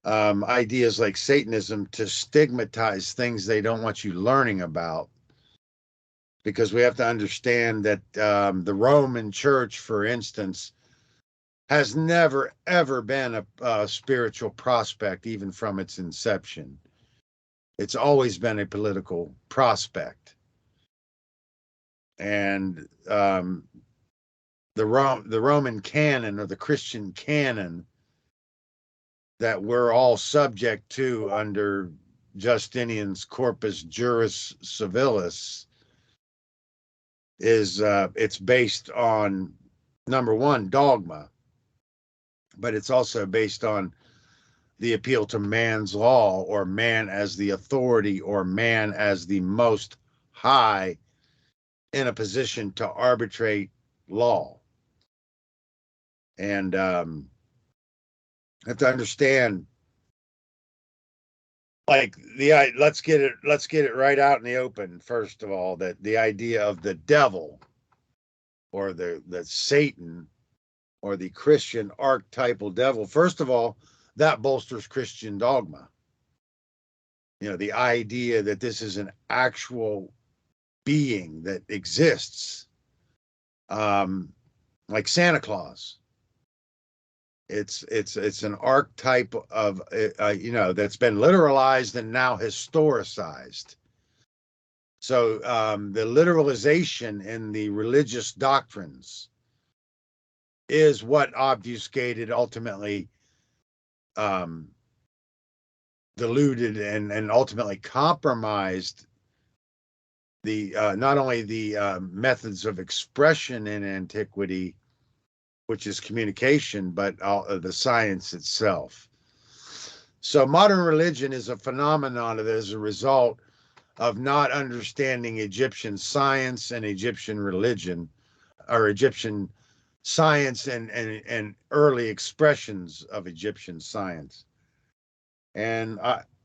ideas like Satanism to stigmatize things they don't want you learning about. Because we have to understand that the Roman Church, for instance, has never, ever been a spiritual prospect, even from its inception. It's always been a political prospect. And the Roman canon, or the Christian canon, that we're all subject to under Justinian's Corpus Juris Civilis, is it's based on, number one, dogma, but it's also based on the appeal to man's law, or man as the authority, or man as the most high in a position to arbitrate law. And have to understand, like, let's get it right out in the open. First of all, that the idea of the devil, or the Satan, or the Christian archetypal devil, first of all, that bolsters Christian dogma. The idea that this is an actual being that exists, like Santa Claus. It's an archetype of that's been literalized and now historicized. So the literalization in the religious doctrines is what obfuscated, ultimately diluted, and ultimately compromised the not only the methods of expression in antiquity, which is communication, but the science itself. So modern religion is a phenomenon that is a result of not understanding Egyptian science and Egyptian religion, or Egyptian science and early expressions of Egyptian science. And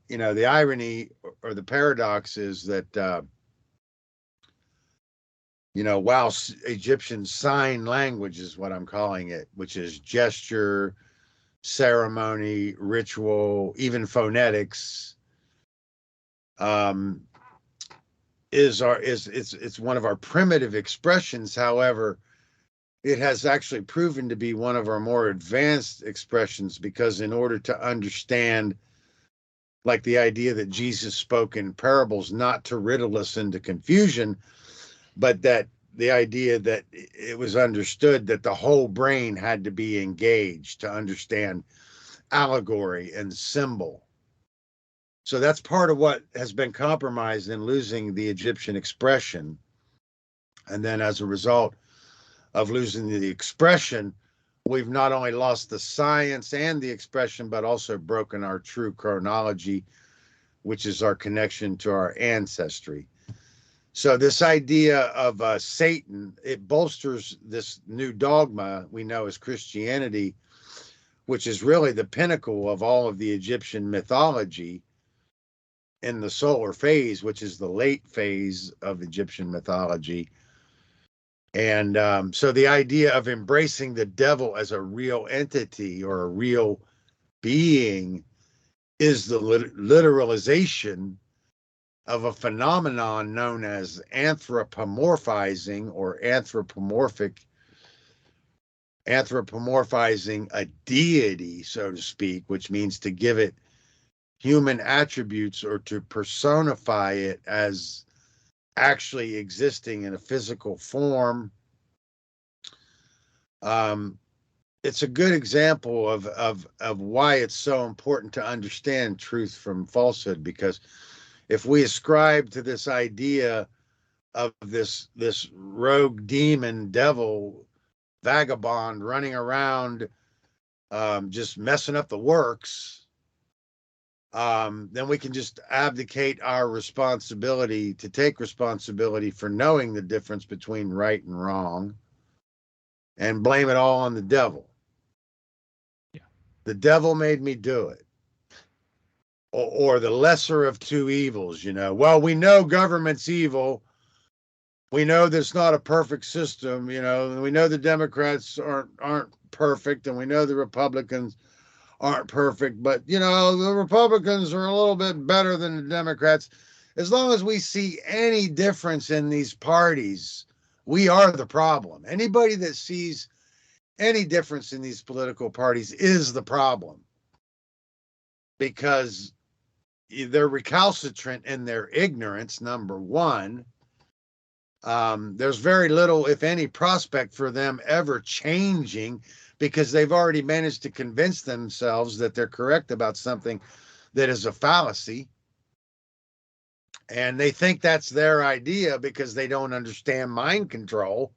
the irony, or the paradox, is that while Egyptian sign language is what I'm calling it, which is gesture, ceremony, ritual, even phonetics, it's one of our primitive expressions. However, it has actually proven to be one of our more advanced expressions, because in order to understand, like, the idea that Jesus spoke in parables, not to riddle us into confusion, but that the idea that it was understood that the whole brain had to be engaged to understand allegory and symbol. So that's part of what has been compromised in losing the Egyptian expression. And then as a result of losing the expression, we've not only lost the science and the expression, but also broken our true chronology, which is our connection to our ancestry. So this idea of Satan, it bolsters this new dogma we know as Christianity, which is really the pinnacle of all of the Egyptian mythology in the solar phase, which is the late phase of Egyptian mythology. And so the idea of embracing the devil as a real entity, or a real being, is the literalization of a phenomenon known as anthropomorphizing, or anthropomorphizing a deity, so to speak, which means to give it human attributes, or to personify it as actually existing in a physical form. It's a good example of why it's so important to understand truth from falsehood, because if we ascribe to this idea of this rogue demon, devil, vagabond running around just messing up the works, then we can just abdicate our responsibility to take responsibility for knowing the difference between right and wrong, and blame it all on the devil. Yeah. The devil made me do it. Or the lesser of two evils, Well, we know government's evil. We know there's not a perfect system, We know the Democrats aren't perfect, and we know the Republicans aren't perfect, but you know, the Republicans are a little bit better than the Democrats. As long as we see any difference in these parties, we are the problem. Anybody that sees any difference in these political parties is the problem, because they're recalcitrant in their ignorance, number one. There's very little, if any, prospect for them ever changing, because they've already managed to convince themselves that they're correct about something that is a fallacy. And they think that's their idea because they don't understand mind control.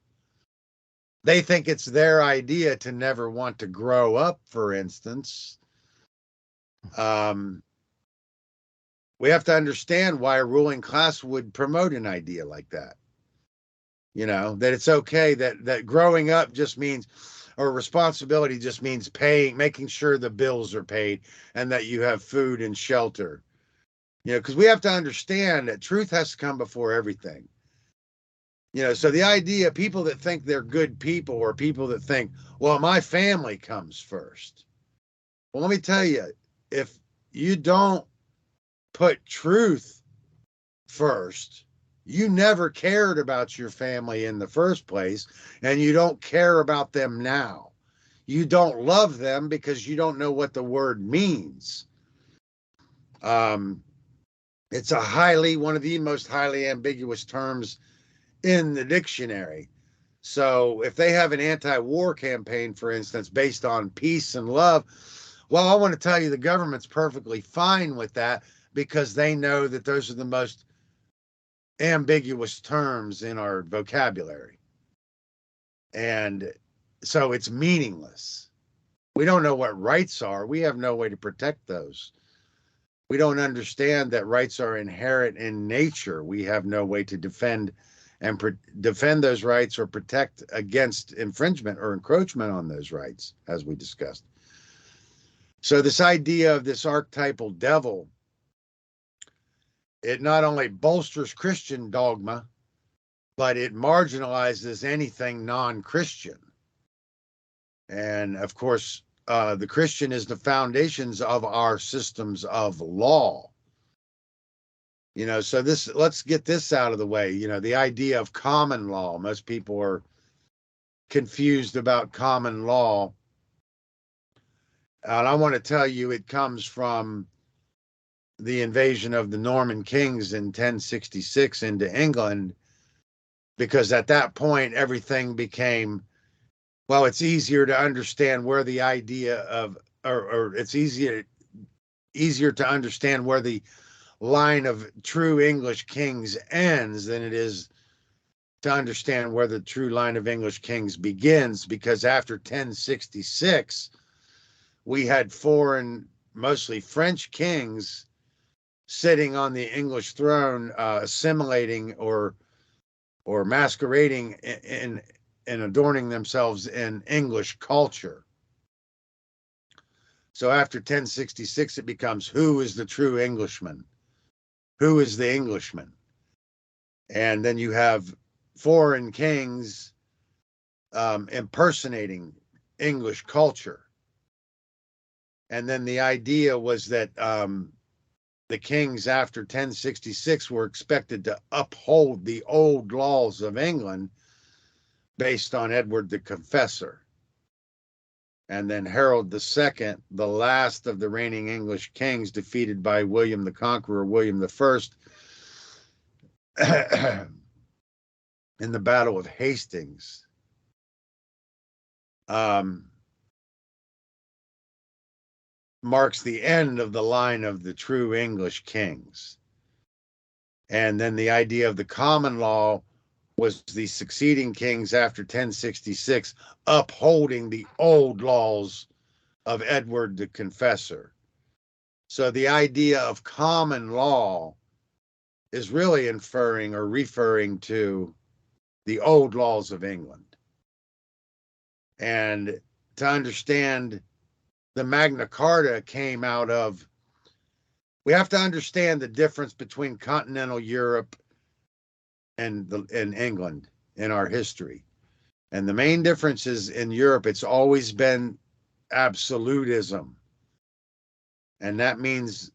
They think it's their idea to never want to grow up, for instance. We have to understand why a ruling class would promote an idea like that. You know, that it's okay, that growing up just means, or responsibility just means paying, making sure the bills are paid and that you have food and shelter. You know, because we have to understand that truth has to come before everything. You know, so the idea, people that think they're good people, or people that think, well, my family comes first. Well, let me tell you, if you don't put truth first, you never cared about your family in the first place, and you don't care about them now. You don't love them because you don't know what the word means. It's one of the most highly ambiguous terms in the dictionary. So if they have an anti-war campaign, for instance, based on peace and love, well, I want to tell you the government's perfectly fine with that, because they know that those are the most ambiguous terms in our vocabulary. And so it's meaningless. We don't know what rights are. We have no way to protect those. We don't understand that rights are inherent in nature. We have no way to defend those rights, or protect against infringement or encroachment on those rights, as we discussed. So this idea of this archetypal devil, it not only bolsters Christian dogma, but it marginalizes anything non-Christian. And of course, the Christian is the foundations of our systems of law. You know, so let's get this out of the way. You know, the idea of common law, most people are confused about common law. And I want to tell you, it comes from the invasion of the Norman kings in 1066 into England, because at that point, everything became, well, it's easier to understand where the idea of, or it's easier to understand where the line of true English kings ends than it is to understand where the true line of English kings begins, because after 1066, we had foreign, mostly French kings sitting on the English throne, assimilating or masquerading in and adorning themselves in English culture. So after 1066, it becomes, who is the true Englishman? Who is the Englishman? And then you have foreign kings impersonating English culture. And then the idea was that the kings after 1066 were expected to uphold the old laws of England based on Edward the Confessor. And then Harold II, the last of the reigning English kings, defeated by William the Conqueror, William I, in the Battle of Hastings. Marks the end of the line of the true English kings. And then the idea of the common law was the succeeding kings after 1066 upholding the old laws of Edward the Confessor. So the idea of common law is really inferring or referring to the old laws of England. And to understand, the Magna Carta came out of, we have to understand the difference between continental Europe and England in our history. And the main difference is, in Europe, it's always been absolutism. And that means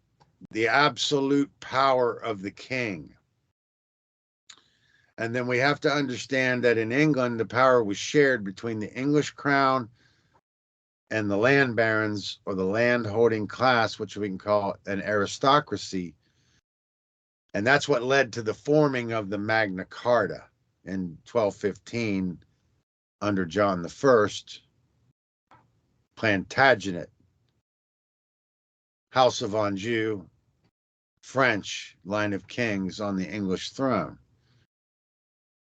the absolute power of the king. And then we have to understand that in England, the power was shared between the English crown and the land barons, or the land holding class, which we can call an aristocracy. And that's what led to the forming of the Magna Carta in 1215 under John I, Plantagenet, House of Anjou, French line of kings on the English throne.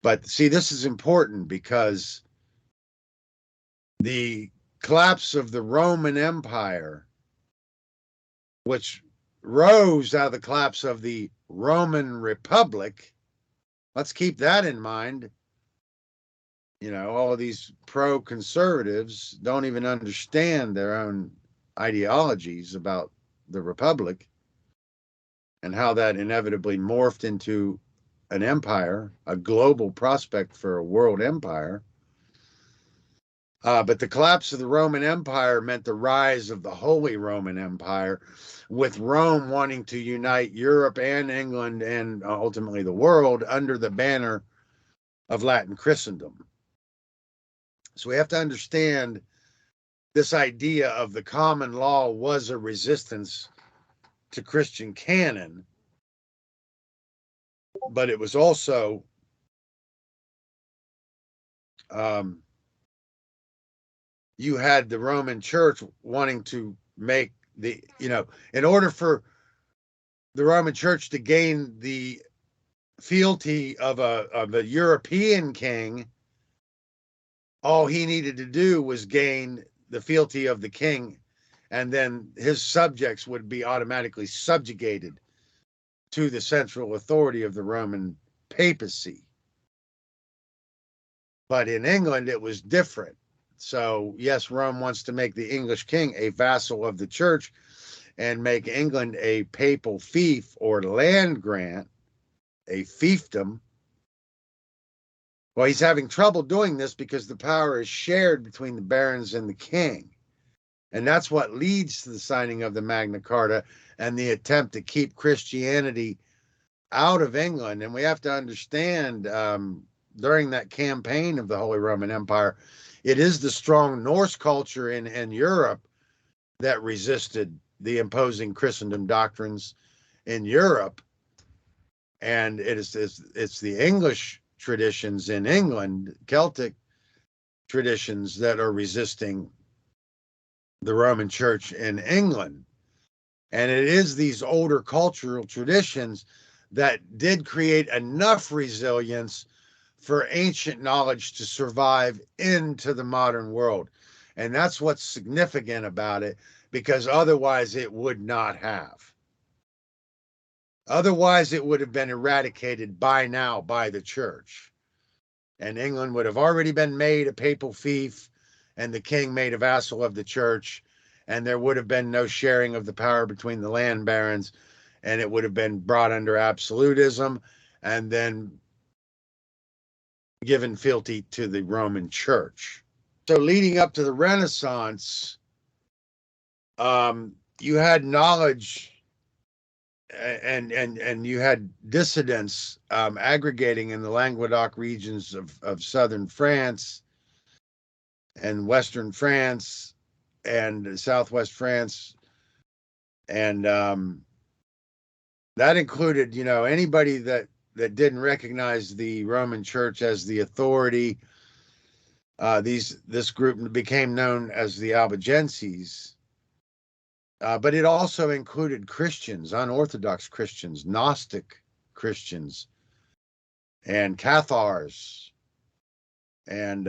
But see, this is important because the collapse of the Roman Empire, which rose out of the collapse of the Roman Republic, let's keep that in mind. You know, all of these pro-conservatives don't even understand their own ideologies about the Republic and how that inevitably morphed into an empire, a global prospect for a world empire. But the collapse of the Roman Empire meant the rise of the Holy Roman Empire, with Rome wanting to unite Europe and England and ultimately the world under the banner of Latin Christendom. So we have to understand this idea of the common law was a resistance to Christian canon, but it was also you had the Roman Church wanting to make the, in order for the Roman Church to gain the fealty of a European king, all he needed to do was gain the fealty of the king, and then his subjects would be automatically subjugated to the central authority of the Roman papacy. But in England, it was different. So, yes, Rome wants to make the English king a vassal of the church and make England a papal fief or land grant, a fiefdom. Well, he's having trouble doing this because the power is shared between the barons and the king. And that's what leads to the signing of the Magna Carta and the attempt to keep Christianity out of England. And we have to understand, during that campaign of the Holy Roman Empire, it is the strong Norse culture in Europe that resisted the imposing Christendom doctrines in Europe. And it's the English traditions in England, Celtic traditions, that are resisting the Roman Church in England. And it is these older cultural traditions that did create enough resilience for ancient knowledge to survive into the modern world. And that's what's significant about it, because otherwise it would not have. Otherwise, it would have been eradicated by now by the church. And England would have already been made a papal fief and the king made a vassal of the church. And there would have been no sharing of the power between the land barons. And it would have been brought under absolutism and then given fealty to the Roman Church. So leading up to the Renaissance, you had knowledge and you had dissidents aggregating in the Languedoc regions of southern France and western France and southwest France. And that included, anybody that didn't recognize the Roman Church as the authority. This group became known as the Albigenses. But it also included Christians, unorthodox Christians, Gnostic Christians, and Cathars. And,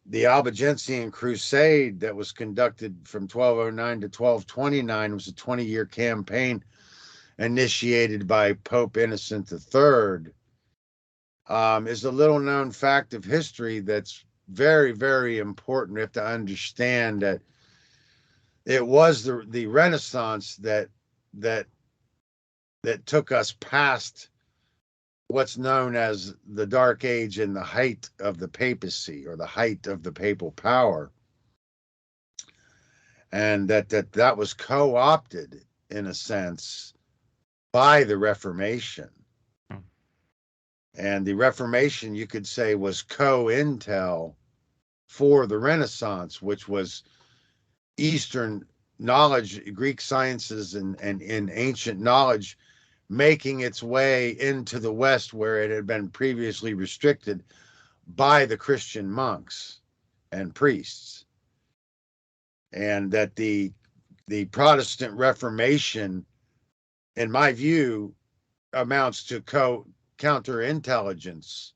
the Albigensian Crusade that was conducted from 1209 to 1229 was a 20-year campaign initiated by Pope Innocent III. Is a little-known fact of history that's very, very important. We have to understand that it was the Renaissance that took us past what's known as the Dark Age and the height of the papacy, or the height of the papal power. and that was co-opted in a sense by the Reformation. And the Reformation, you could say, was co-intel for the Renaissance, which was Eastern knowledge, Greek sciences and ancient knowledge making its way into the West, where it had been previously restricted by the Christian monks and priests. And that the Protestant Reformation, in my view, amounts to counterintelligence,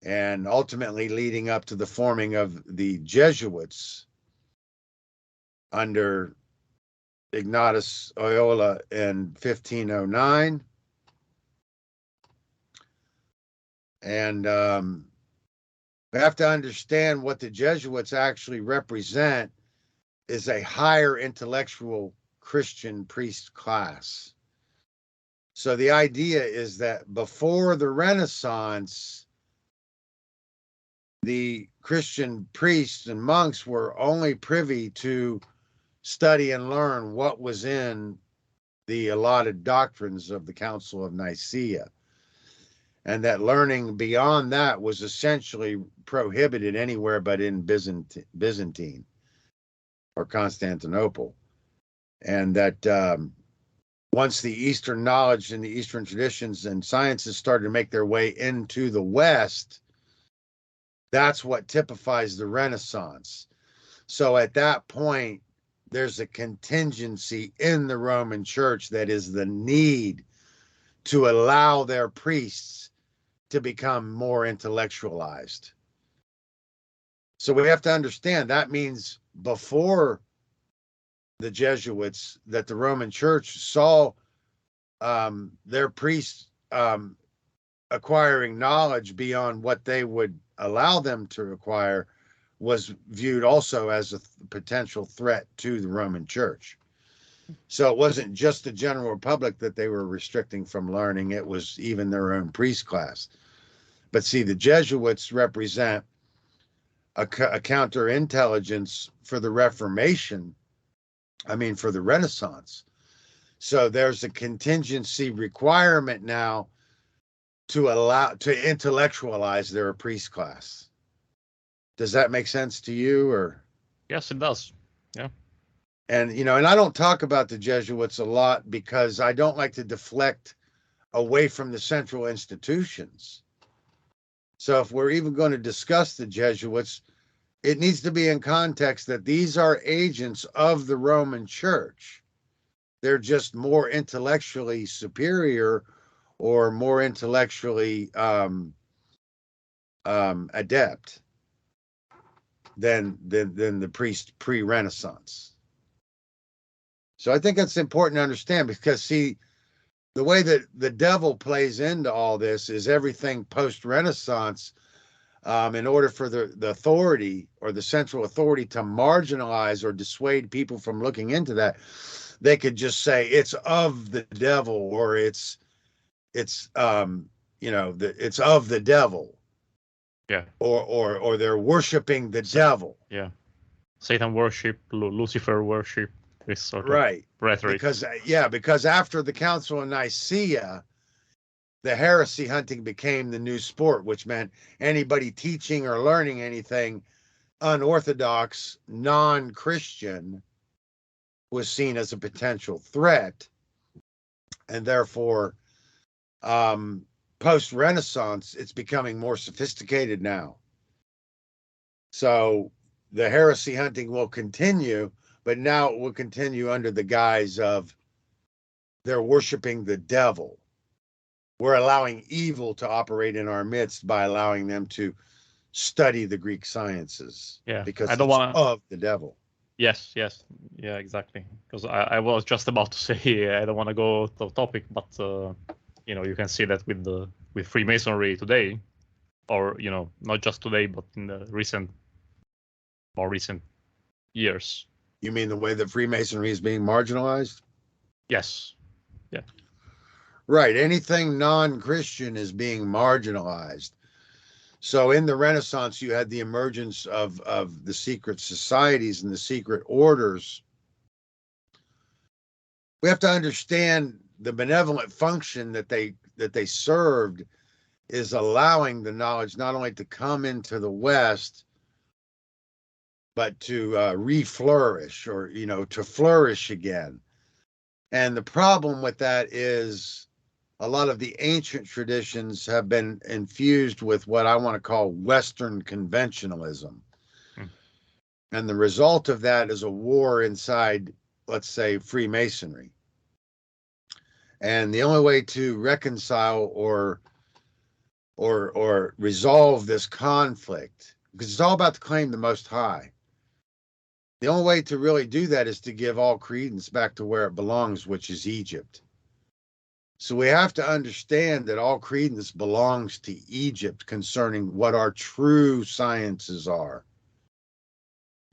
and ultimately leading up to the forming of the Jesuits under Ignatius Loyola in 1509. And we have to understand what the Jesuits actually represent is a higher intellectual Christian priest class. So the idea is that before the Renaissance, the Christian priests and monks were only privy to study and learn what was in the allotted doctrines of the Council of Nicaea, and that learning beyond that was essentially prohibited anywhere but in Byzantine or Constantinople. And that once the Eastern knowledge and the Eastern traditions and sciences started to make their way into the West, that's what typifies the Renaissance. So at that point, there's a contingency in the Roman Church that is the need to allow their priests to become more intellectualized. So we have to understand that means before the Jesuits, that the Roman Church saw their priests acquiring knowledge beyond what they would allow them to acquire, was viewed also as a potential threat to the Roman Church. So it wasn't just the general public that they were restricting from learning, it was even their own priest class. But see, the Jesuits represent a counterintelligence for the Reformation, for the Renaissance. So there's a contingency requirement now to intellectualize their priest class. Does that make sense to you? Or yes, it does. Yeah. And and I don't talk about the Jesuits a lot because I don't like to deflect away from the central institutions. So if we're even going to discuss the Jesuits, it needs to be in context that these are agents of the Roman Church. They're just more intellectually superior or more intellectually adept than the priest pre-Renaissance. So I think that's important to understand, because see, the way that the devil plays into all this is everything post-Renaissance. In order for the authority or the central authority to marginalize or dissuade people from looking into that, they could just say it's of the devil, or it's it's of the devil. Yeah. Or they're worshiping the devil. Yeah. Satan worship, Lucifer worship, this sort of rhetoric. Because after the Council of Nicaea, the heresy hunting became the new sport, which meant anybody teaching or learning anything unorthodox, non-Christian, was seen as a potential threat. And therefore, post-Renaissance, it's becoming more sophisticated now. So the heresy hunting will continue, but now it will continue under the guise of they're worshiping the devil. We're allowing evil to operate in our midst by allowing them to study the Greek sciences. Yeah, because it's of the devil. Yes, yeah, exactly. Because I was just about to say I don't want to go to the topic, but you can see that with Freemasonry today, or not just today, but in the more recent years. You mean the way that Freemasonry is being marginalized? Yes. Yeah. Right. Anything non-Christian is being marginalized. So in the Renaissance, you had the emergence of the secret societies and the secret orders. We have to understand the benevolent function that they served is allowing the knowledge not only to come into the West, but to reflourish, or to flourish again. And the problem with that is a lot of the ancient traditions have been infused with what I want to call Western conventionalism. And the result of that is a war inside, let's say, Freemasonry. And the only way to reconcile or resolve this conflict, because it's all about the claim the Most High, the only way to really do that is to give all credence back to where it belongs, which is Egypt. So we have to understand that all credence belongs to Egypt concerning what our true sciences are,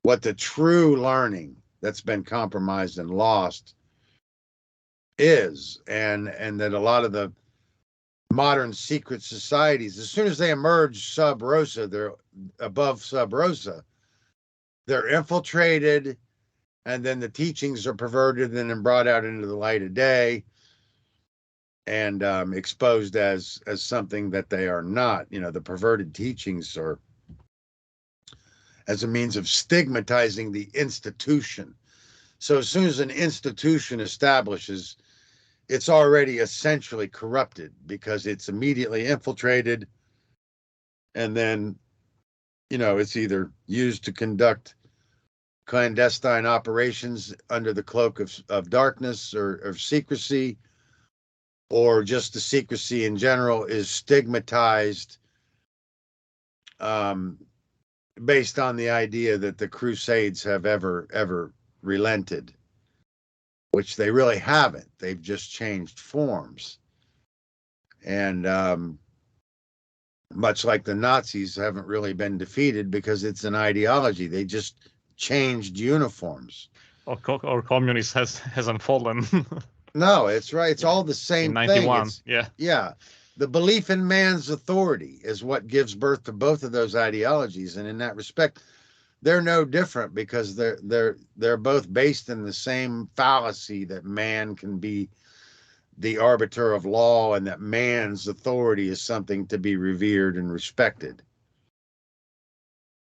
what the true learning that's been compromised and lost is, and that a lot of the modern secret societies, as soon as they emerge sub rosa, they're above sub rosa, they're infiltrated, and then the teachings are perverted and then brought out into the light of day and exposed as something that they are not. The perverted teachings are as a means of stigmatizing the institution. So as soon as an institution establishes, it's already essentially corrupted because it's immediately infiltrated, and then it's either used to conduct clandestine operations under the cloak of darkness or secrecy, or just the secrecy in general is stigmatized based on the idea that the Crusades have ever relented, which they really haven't. They've just changed forms. And much like the Nazis haven't really been defeated because it's an ideology. They just changed uniforms. Or communist hasn't fallen. No, it's right. It's all the same in 91, thing. Yeah. The belief in man's authority is what gives birth to both of those ideologies. And in that respect, they're no different because they're both based in the same fallacy that man can be the arbiter of law and that man's authority is something to be revered and respected.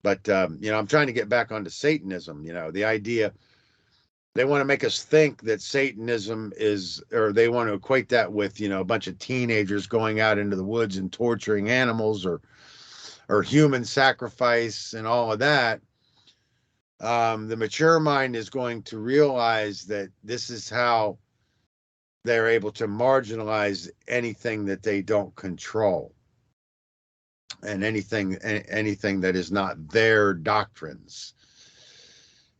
But, I'm trying to get back onto Satanism, the idea. They want to make us think that Satanism is, or they want to equate that with, a bunch of teenagers going out into the woods and torturing animals or human sacrifice and all of that. The mature mind is going to realize that this is how they're able to marginalize anything that they don't control and anything that is not their doctrines.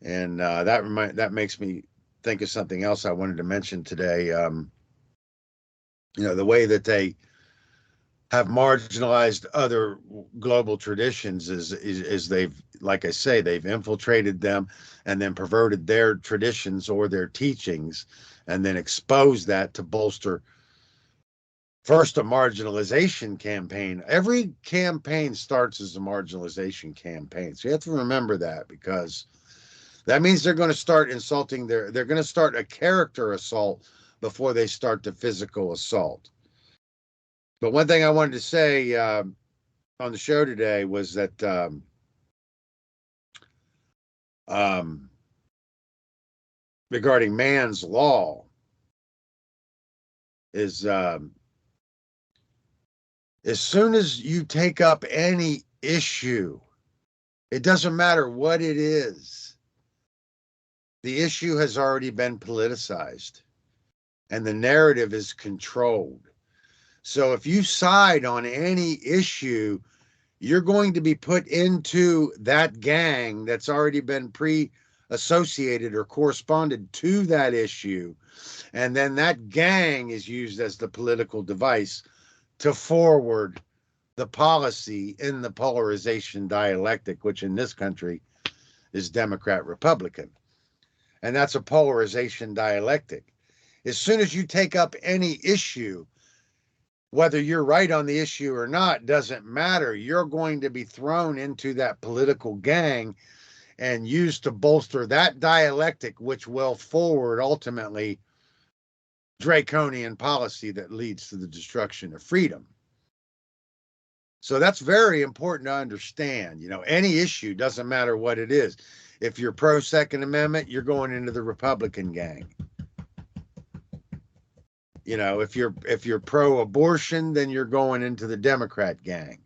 And that makes me think of something else I wanted to mention today. The way that they have marginalized other global traditions is they've, like I say, they've infiltrated them and then perverted their traditions or their teachings and then exposed that to bolster first a marginalization campaign. Every campaign starts as a marginalization campaign. So you have to remember that, because that means they're going to start insulting they're going to start a character assault before they start the physical assault. But one thing I wanted to say on the show today was that regarding man's law is as soon as you take up any issue, it doesn't matter what it is, the issue has already been politicized and the narrative is controlled. So if you side on any issue, you're going to be put into that gang that's already been pre-associated or corresponded to that issue. And then that gang is used as the political device to forward the policy in the polarization dialectic, which in this country is Democrat-Republican. And that's a polarization dialectic. As soon as you take up any issue, whether you're right on the issue or not doesn't matter. You're going to be thrown into that political gang and used to bolster that dialectic, which will forward ultimately draconian policy that leads to the destruction of freedom. So that's very important to understand. You know, any issue, doesn't matter what it is. If you're pro Second Amendment, you're going into the Republican gang. You know, if you're pro abortion, then you're going into the Democrat gang.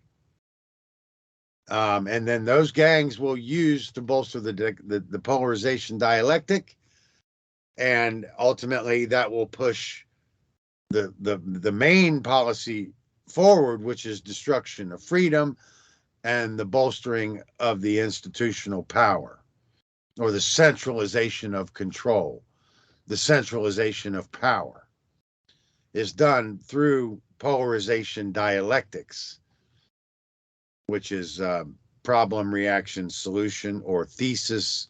And then those gangs will use to bolster the polarization dialectic, and ultimately that will push the main policy forward, which is destruction of freedom and the bolstering of the institutional power, or the centralization of control. The centralization of power is done through polarization dialectics, which is problem, reaction, solution, or thesis,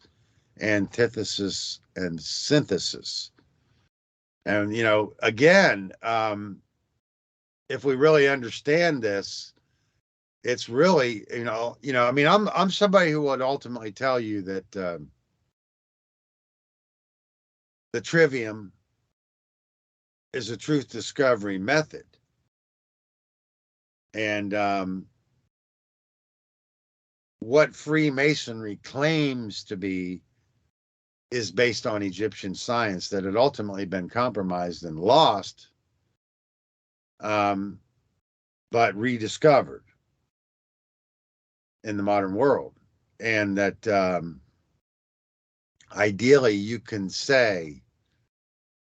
antithesis, and synthesis. And, you know, again, if we really understand this, it's really, I mean, I'm somebody who would ultimately tell you that the trivium is a truth discovery method. And what Freemasonry claims to be is based on Egyptian science that had ultimately been compromised and lost, but rediscovered in the modern world. And that ideally you can say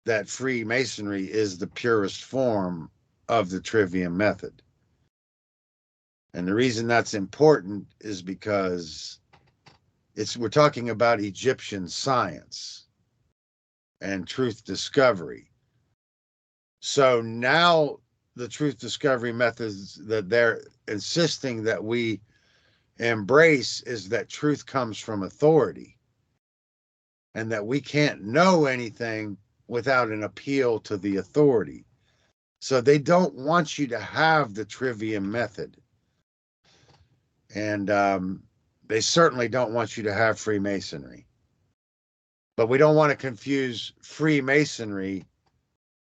that Freemasonry is the purest form of the trivium method. And the reason that's important is because we're talking about Egyptian science and truth discovery. So now the truth discovery methods that they're insisting that we embrace is that truth comes from authority, and that we can't know anything without an appeal to the authority. So they don't want you to have the trivium method. And they certainly don't want you to have Freemasonry. But we don't want to confuse Freemasonry,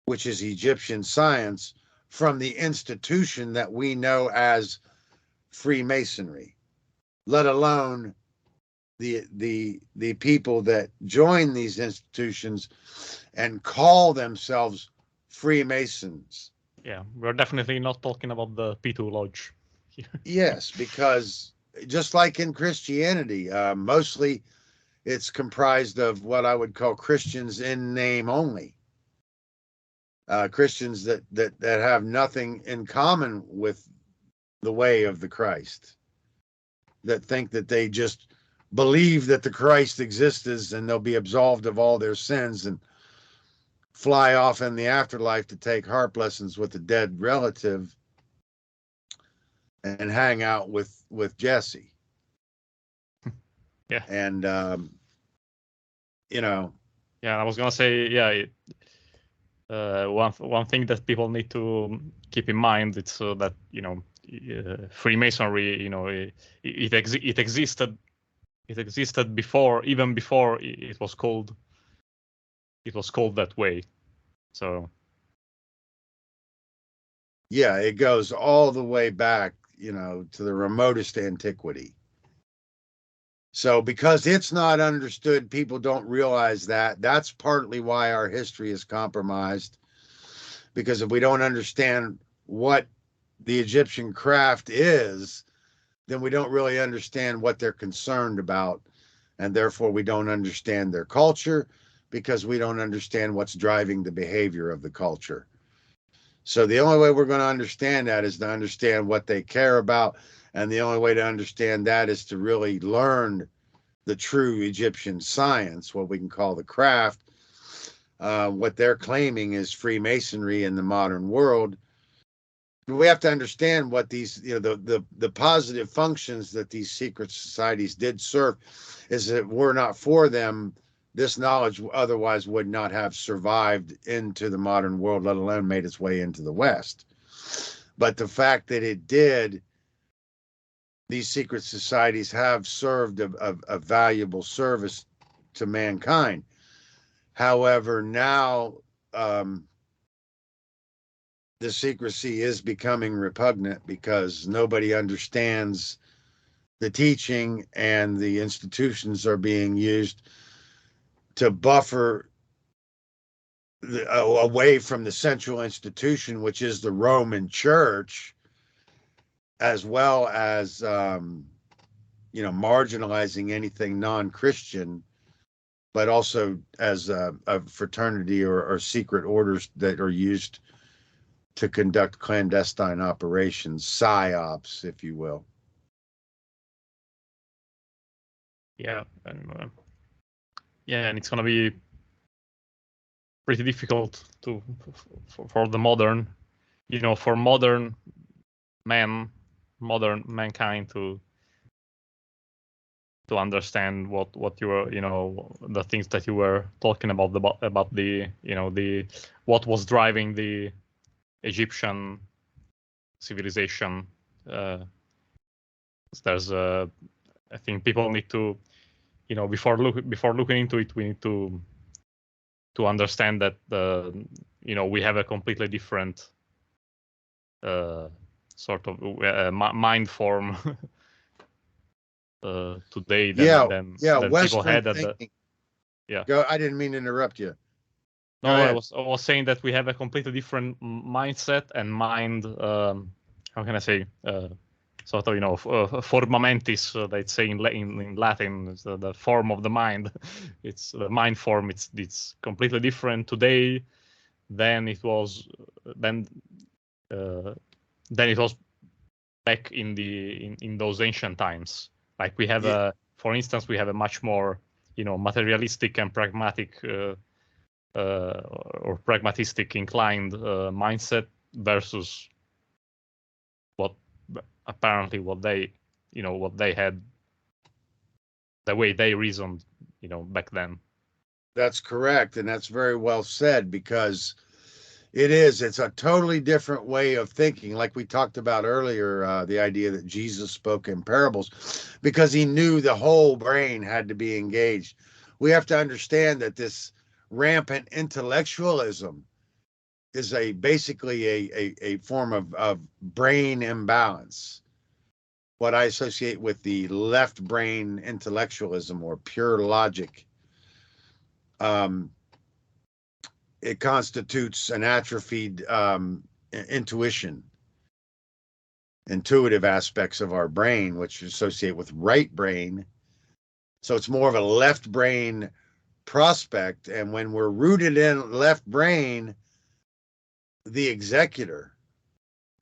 which is Egyptian science, from the institution that we know as Freemasonry, let alone the people that join these institutions and call themselves Freemasons. Yeah, we're definitely not talking about the P2 Lodge. Yes, because just like in Christianity, mostly it's comprised of what I would call Christians in name only. Christians that have nothing in common with the way of the Christ, that think that they just believe that the Christ exists and they'll be absolved of all their sins and fly off in the afterlife to take harp lessons with a dead relative and hang out with Jesse. Yeah. And Yeah, I was gonna say, yeah, one thing that people need to keep in mind, it's that Freemasonry, it existed before, even before it was called that way. So yeah, it goes all the way back, to the remotest antiquity. So because it's not understood, people don't realize that. That's partly why our history is compromised. Because if we don't understand what the Egyptian craft is, then we don't really understand what they're concerned about. And therefore, we don't understand their culture, because we don't understand what's driving the behavior of the culture. So the only way we're going to understand that is to understand what they care about. And the only way to understand that is to really learn the true Egyptian science, what we can call the craft. What they're claiming is Freemasonry in the modern world. We have to understand what these, the positive functions that these secret societies did serve is that were not for them, this knowledge otherwise would not have survived into the modern world, let alone made its way into the West. But the fact that it did, these secret societies have served a valuable service to mankind. However, now the secrecy is becoming repugnant because nobody understands the teaching, and the institutions are being used to buffer away from the central institution, which is the Roman Church, as well as marginalizing anything non-Christian, but also as a fraternity or secret orders that are used to conduct clandestine operations, psyops, if you will. Yeah, and it's going to be pretty difficult for the modern, for modern mankind to understand what you were, the things that you were talking about the, the what was driving the Egyptian civilization. There's I think people need to, before looking into it, we need to understand that we have a completely different sort of mind form today than people had at the. Yeah. Go. I didn't mean to interrupt you. No, I was saying that we have a completely different mindset and mind. How can I say? Sort of, forma mentis, they'd say in Latin, is the form of the mind. It's the mind form. It's completely different today than it was then it was back in those ancient times. Like we have for instance, we have a much more materialistic and pragmatic or pragmatistic inclined mindset versus apparently what they had, the way they reasoned back then. That's correct, and that's very well said, because it's a totally different way of thinking. Like we talked about earlier, the idea that Jesus spoke in parables because he knew the whole brain had to be engaged. We have to understand that this rampant intellectualism is basically a form of brain imbalance. What I associate with the left brain intellectualism or pure logic. It constitutes an atrophied intuitive aspects of our brain, which associate with right brain. So it's more of a left brain prospect. And when we're rooted in left brain, the executor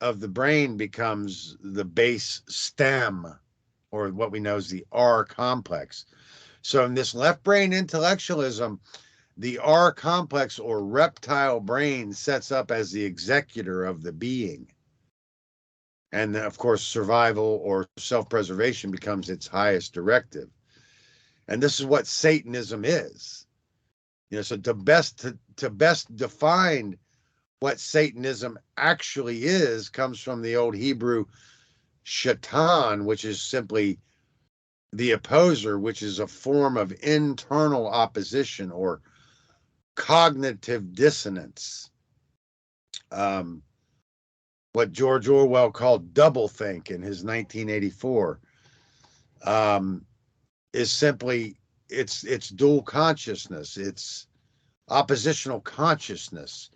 of the brain becomes the base stem, or what we know as the R complex. So in this left brain intellectualism, the R complex or reptile brain sets up as the executor of the being. And of course, survival or self-preservation becomes its highest directive. And this is what Satanism is. So to best define what Satanism actually is comes from the old Hebrew shaitan, which is simply the opposer, which is a form of internal opposition or cognitive dissonance. What George Orwell called doublethink in his 1984 is simply it's dual consciousness. It's oppositional consciousness,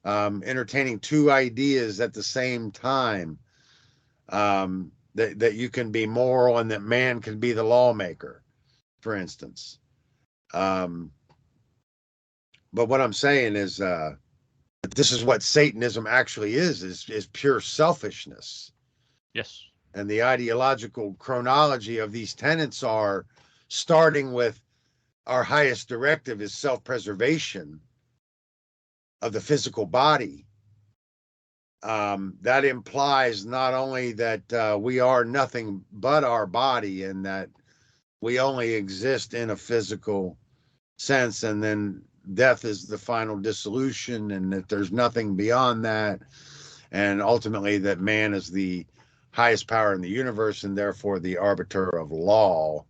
entertaining two ideas at the same time, that you can be moral and that man can be the lawmaker, for instance. But what I'm saying is this is what Satanism actually is pure selfishness. Yes. And the ideological chronology of these tenets are starting with our highest directive is self-preservation of the physical body. That implies not only that we are nothing but our body and that we only exist in a physical sense, and then death is the final dissolution and that there's nothing beyond that. and ultimately that man is the highest power in the universe and therefore the arbiter of law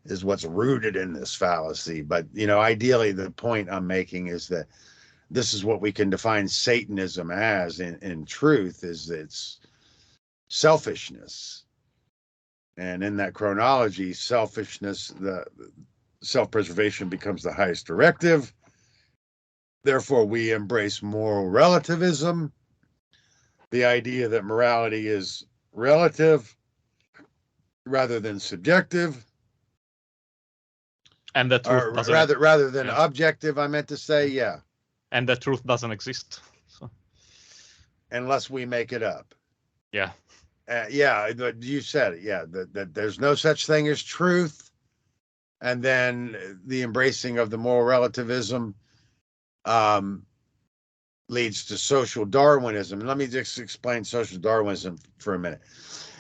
is what's rooted in this fallacy. But, ideally, the point I'm making is that this is what we can define Satanism as in truth, is its selfishness. And in that chronology, selfishness, the self-preservation becomes the highest directive. Therefore, we embrace moral relativism, the idea that morality is relative rather than subjective. And the truth or doesn't rather than objective, I meant to say, yeah. And the truth doesn't exist. So. Unless we make it up. Yeah. You said it. Yeah, that there's no such thing as truth. And then the embracing of the moral relativism leads to social Darwinism. And let me just explain social Darwinism for a minute.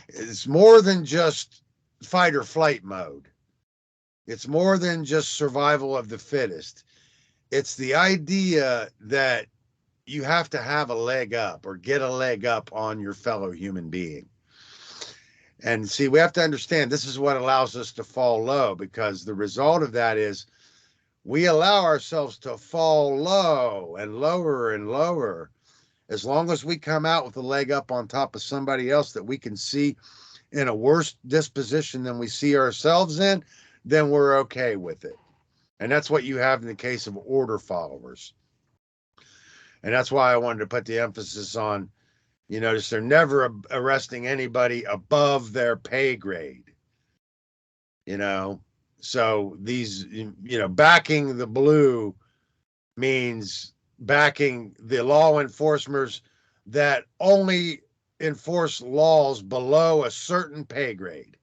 It's more than just fight or flight mode. It's more than just survival of the fittest. It's the idea that you have to have a leg up or get a leg up on your fellow human being. And see, we have to understand this is what allows us to fall low, because the result of that is we allow ourselves to fall low and lower. As long as we come out with a leg up on top of somebody else that we can see in a worse disposition than we see ourselves in, then we're okay with it. And that's what you have in the case of order followers. And that's why I wanted to put the emphasis on, you notice they're never arresting anybody above their pay grade. So these, backing the blue means backing the law enforcers that only enforce laws below a certain pay grade,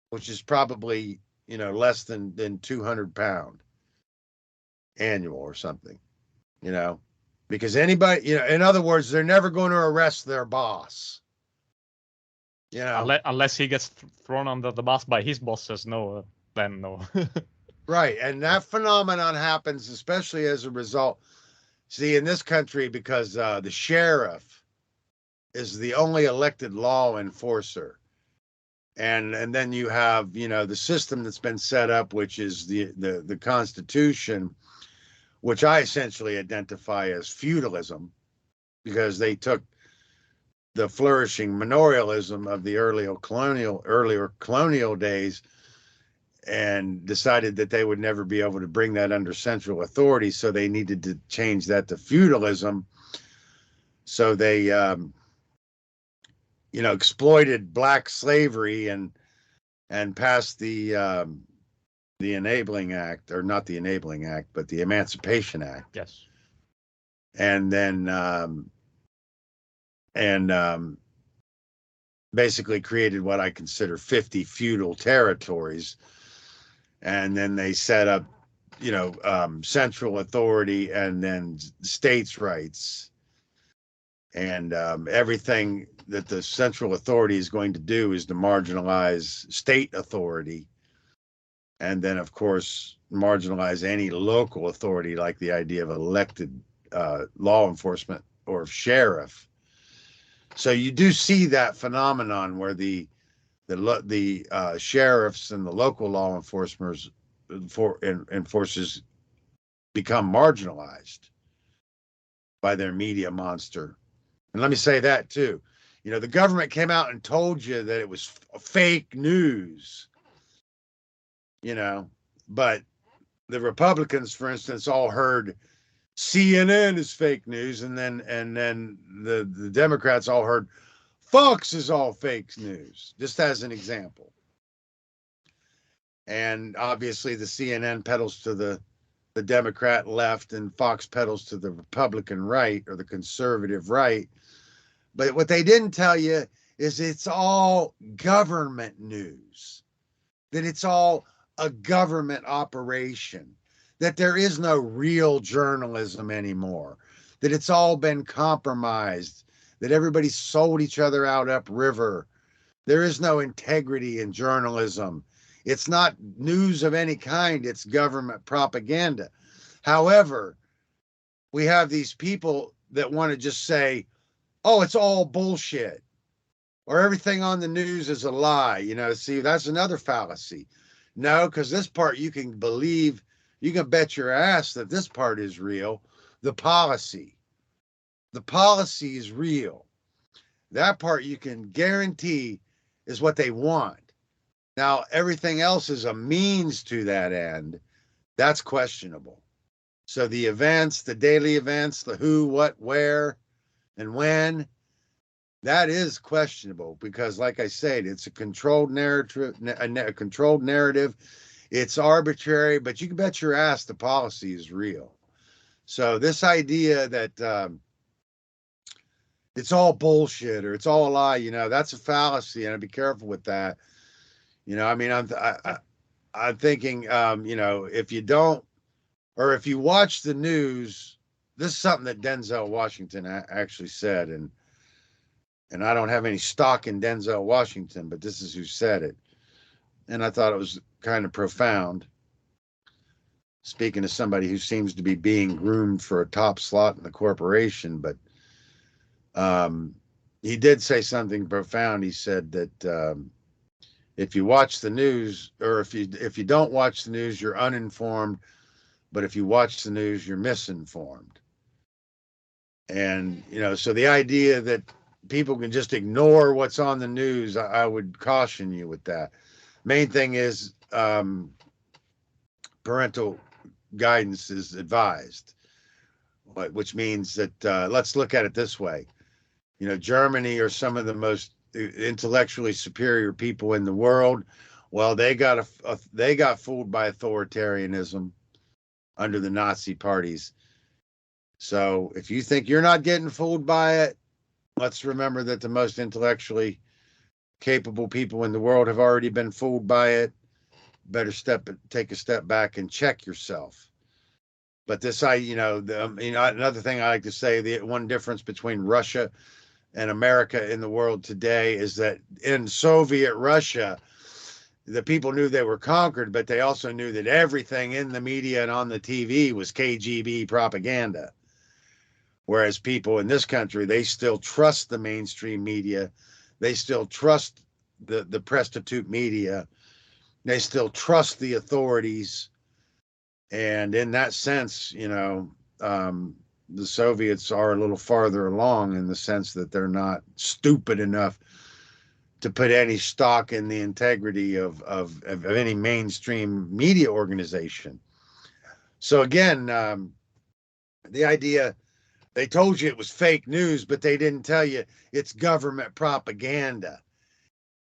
which is probably, less than £200 annual or something, because anybody, in other words, they're never going to arrest their boss. Unless he gets thrown under the bus by his boss says no, then no. Right. And that phenomenon happens especially as a result. See, in this country, because the sheriff is the only elected law enforcer. And then you have, the system that's been set up, which is the Constitution, which I essentially identify as feudalism, because they took the flourishing manorialism of the earlier colonial days and decided that they would never be able to bring that under central authority. So they needed to change that to feudalism. So they, exploited black slavery and passed the Enabling Act, or not the Enabling Act, but the Emancipation Act. Yes. And then, basically created what I consider 50 feudal territories. And then they set up, central authority and then states' rights. And everything that the central authority is going to do is to marginalize state authority. And then, of course, marginalize any local authority, like the idea of elected law enforcement or sheriff. So you do see that phenomenon where the sheriffs and the local law enforcers become marginalized by their media monster. And let me say that too. The government came out and told you that it was fake news. But the Republicans, for instance, all heard CNN is fake news, and then the Democrats all heard Fox is all fake news, just as an example. And obviously the CNN pedals to the Democrat left and Fox pedals to the Republican right, or the conservative right. But what they didn't tell you is it's all government news, that it's all a government operation, that there is no real journalism anymore, that it's all been compromised, that everybody sold each other out upriver. There is no integrity in journalism. It's not news of any kind. It's government propaganda. However, we have these people that want to just say, oh, it's all bullshit, or everything on the news is a lie. You know, see, that's another fallacy. No, because this part you can believe, you can bet your ass that this part is real. The policy is real. That part you can guarantee is what they want. Now, everything else is a means to that end. That's questionable. So the events, the daily events, the who, what, where, and when, that is questionable because, like I said, it's a controlled narrative, a controlled narrative. It's arbitrary, but you can bet your ass the policy is real. So this idea that it's all bullshit or it's all a lie, you know, that's a fallacy, and I'd be careful with that. You know, I mean, I'm thinking, you know, if you don't, or if you watch the news, this is something that Denzel Washington actually said, and I don't have any stock in Denzel Washington, but this is who said it, and I thought it was kind of profound. Speaking of somebody who seems to be being groomed for a top slot in the corporation, but he did say something profound. He said that if you watch the news, or if you don't watch the news, you're uninformed. But if you watch the news, you're misinformed. And, you know, so the idea that people can just ignore what's on the news, I would caution you with that. Main thing is parental guidance is advised, which means that let's look at it this way. You know, Germany are some of the most intellectually superior people in the world. Well, they got fooled by authoritarianism under the Nazi parties. So if you think you're not getting fooled by it, let's remember that the most intellectually capable people in the world have already been fooled by it. Better take a step back and check yourself. But this, another thing I like to say, the one difference between Russia and America in the world today is that in Soviet Russia, the people knew they were conquered, but they also knew that everything in the media and on the TV was KGB propaganda. Whereas people in this country, they still trust the mainstream media. They still trust the prostitute media. They still trust the authorities. And in that sense, you know, the Soviets are a little farther along in the sense that they're not stupid enough to put any stock in the integrity of any mainstream media organization. So again, the idea, they told you it was fake news, but they didn't tell you it's government propaganda.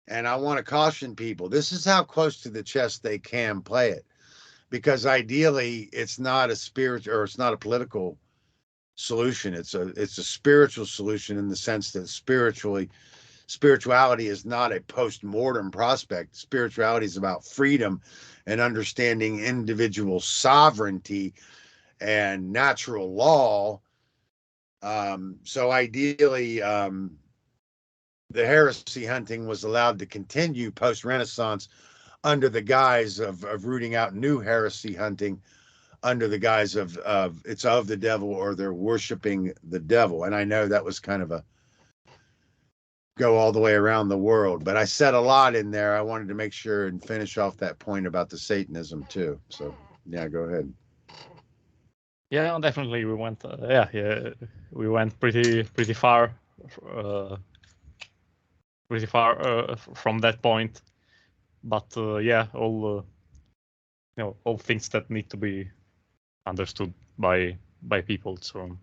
And I want to caution people, this is how close to the chest they can play it, because ideally it's not a spiritual, or it's not a political solution. It's a spiritual solution, in the sense that spirituality is not a post-mortem prospect. Spirituality is about freedom and understanding individual sovereignty and natural law. So ideally, the heresy hunting was allowed to continue post-Renaissance under the guise of rooting out new heresy hunting, under the guise of it's of the devil, or they're worshiping the devil. And I know that was kind of a go all the way around the world, but I said a lot in there. I wanted to make sure and finish off that point about the Satanism too. So yeah, go ahead. Yeah, definitely. We went, we went pretty far, from that point. But yeah, all all things that need to be understood by people. So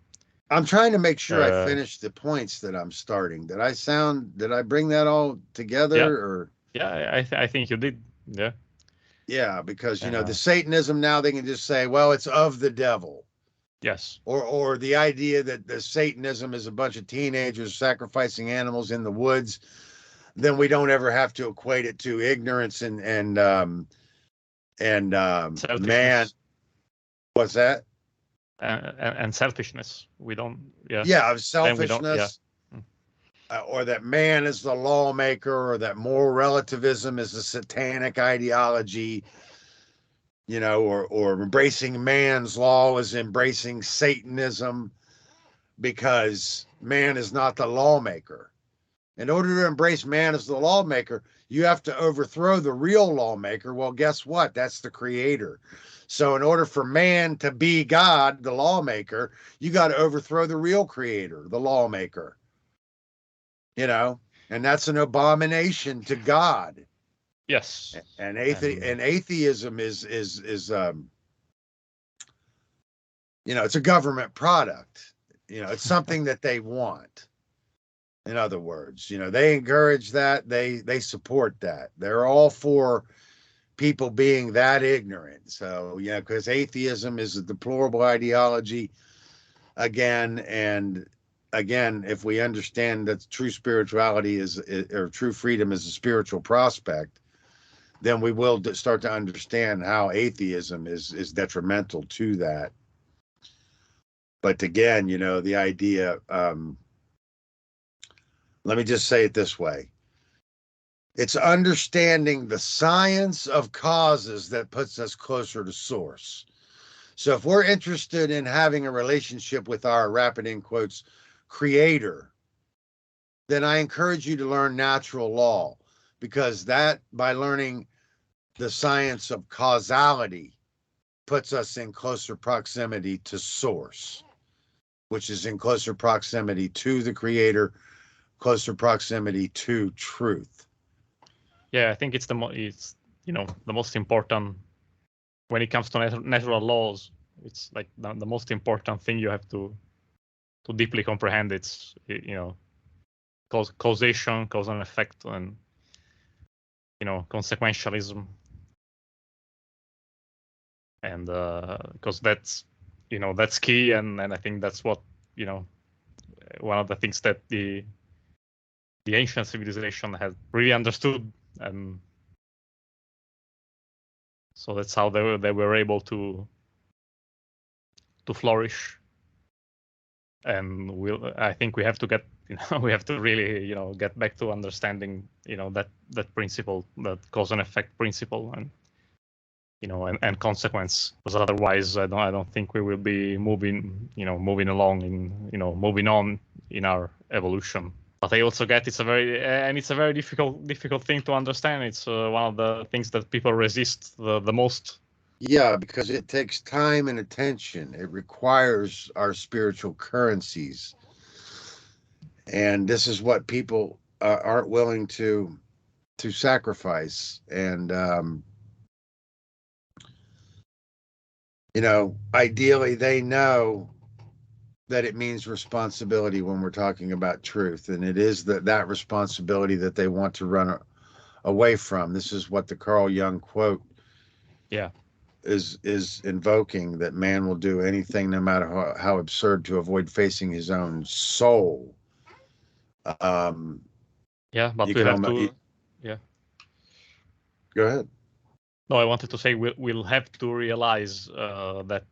I'm trying to make sure I finish the points that I'm starting. Did I bring that all together? Yeah. Or yeah, I think you did. Yeah. Yeah, because you know, the Satanism now, they can just say, well, it's of the devil. Yes. Or the idea that the Satanism is a bunch of teenagers sacrificing animals in the woods, then we don't ever have to equate it to ignorance and man. What's that? And selfishness. We don't. Yeah. Yeah, of selfishness. Or that man is the lawmaker, or that moral relativism is a satanic ideology, you know, or embracing man's law is embracing Satanism. because man is not the lawmaker. In order to embrace man as the lawmaker, you have to overthrow the real lawmaker. Well, guess what? That's the creator. So in order for man to be God, the lawmaker, you got to overthrow the real creator, the lawmaker. You know, and that's an abomination to God. Yes. And atheism is you know, it's a government product. You know, it's something that they want. In other words, you know, they encourage that, they support that. They're all for people being that ignorant. So, you know, because atheism is a deplorable ideology again. And again, if we understand that true spirituality or true freedom is a spiritual prospect, then we will start to understand how atheism is detrimental to that. But again, you know, the idea, let me just say it this way. It's understanding the science of causes that puts us closer to source. So if we're interested in having a relationship with our, rapid in quotes, creator, then I encourage you to learn natural law, because that, by learning the science of causality, puts us in closer proximity to source, which is in closer proximity to the creator, closer proximity to truth. Yeah, I think it's you know, the most important when it comes to natural laws. It's like the most important thing you have to deeply comprehend. It's, you know, causation, cause and effect, and, you know, consequentialism. And because that's, you know, that's key, and I think that's what, you know, one of the things that the ancient civilization had really understood, and so that's how they were able to flourish. And I think we have to get, you know, we have to really, you know, get back to understanding, you know, that principle, that cause and effect principle, and, you know, and consequence, because otherwise I don't think we will be moving along moving on in our evolution. But I also get it's a very difficult thing to understand. It's one of the things that people resist the most. Yeah, because it takes time and attention. It requires our spiritual currencies. And this is what people aren't willing to sacrifice. And, you know, ideally, they know that it means responsibility when we're talking about truth. And it is that responsibility that they want to run away from. This is what the Carl Jung quote is invoking, that man will do anything, no matter how absurd, to avoid facing his own soul. But we have to. Go ahead. No, I wanted to say we'll have to realize that,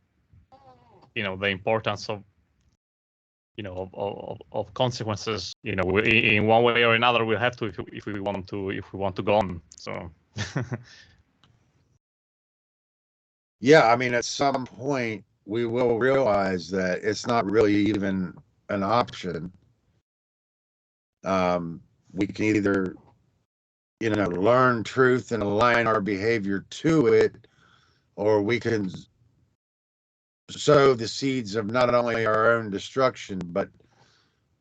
you know, the importance of, you know, of consequences. You know, in one way or another, we'll have to if we want to go on. So. Yeah, I mean, at some point we will realize that it's not really even an option. We can either, you know, learn truth and align our behavior to it, or we can sow the seeds of not only our own destruction, but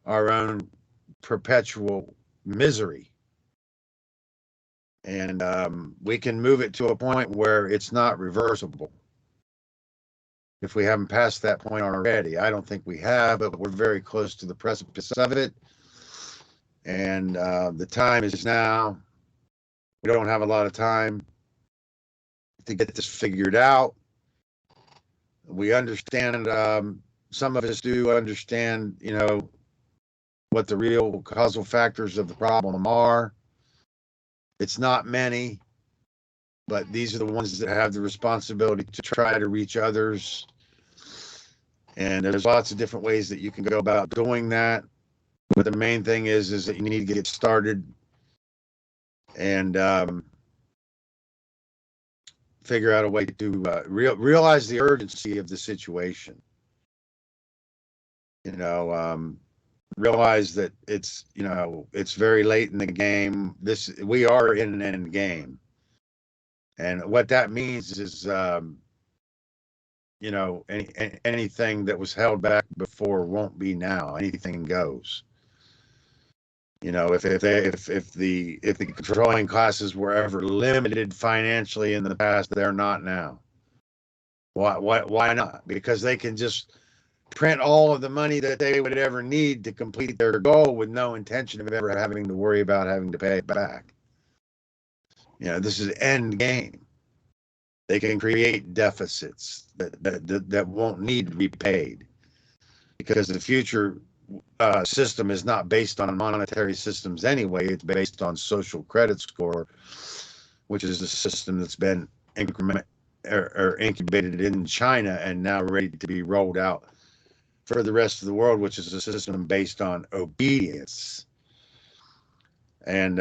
our own perpetual misery. And we can move it to a point where it's not reversible. If we haven't passed that point already, I don't think we have, but we're very close to the precipice of it. And the time is now. We don't have a lot of time to get this figured out. We understand, some of us do understand, you know, what the real causal factors of the problem are. It's not many, but these are the ones that have the responsibility to try to reach others. And there's lots of different ways that you can go about doing that. But the main thing is that you need to get started and figure out a way to, realize the urgency of the situation. And, you know, ideally, they know that it means responsibility when we're talking about truth. And it is the that responsibility that they want to run away from. This is what people aren't willing to sacrifice. You know, we have to realize the urgency of the situation. Realize that it's very late in the game. We are in an end game, and what that means is anything that was held back before won't be now. Anything goes. If the controlling classes were ever limited financially in the past, they're not now. Why not? Because they can just print all of the money that they would ever need to complete their goal with no intention of ever having to worry about having to pay it back. This is end game. They can create deficits that won't need to be paid, because the future system is not based on monetary systems anyway. It's based on social credit score, which is a system that's been incubated in China and now ready to be rolled out for the rest of the world, which is a system based on obedience and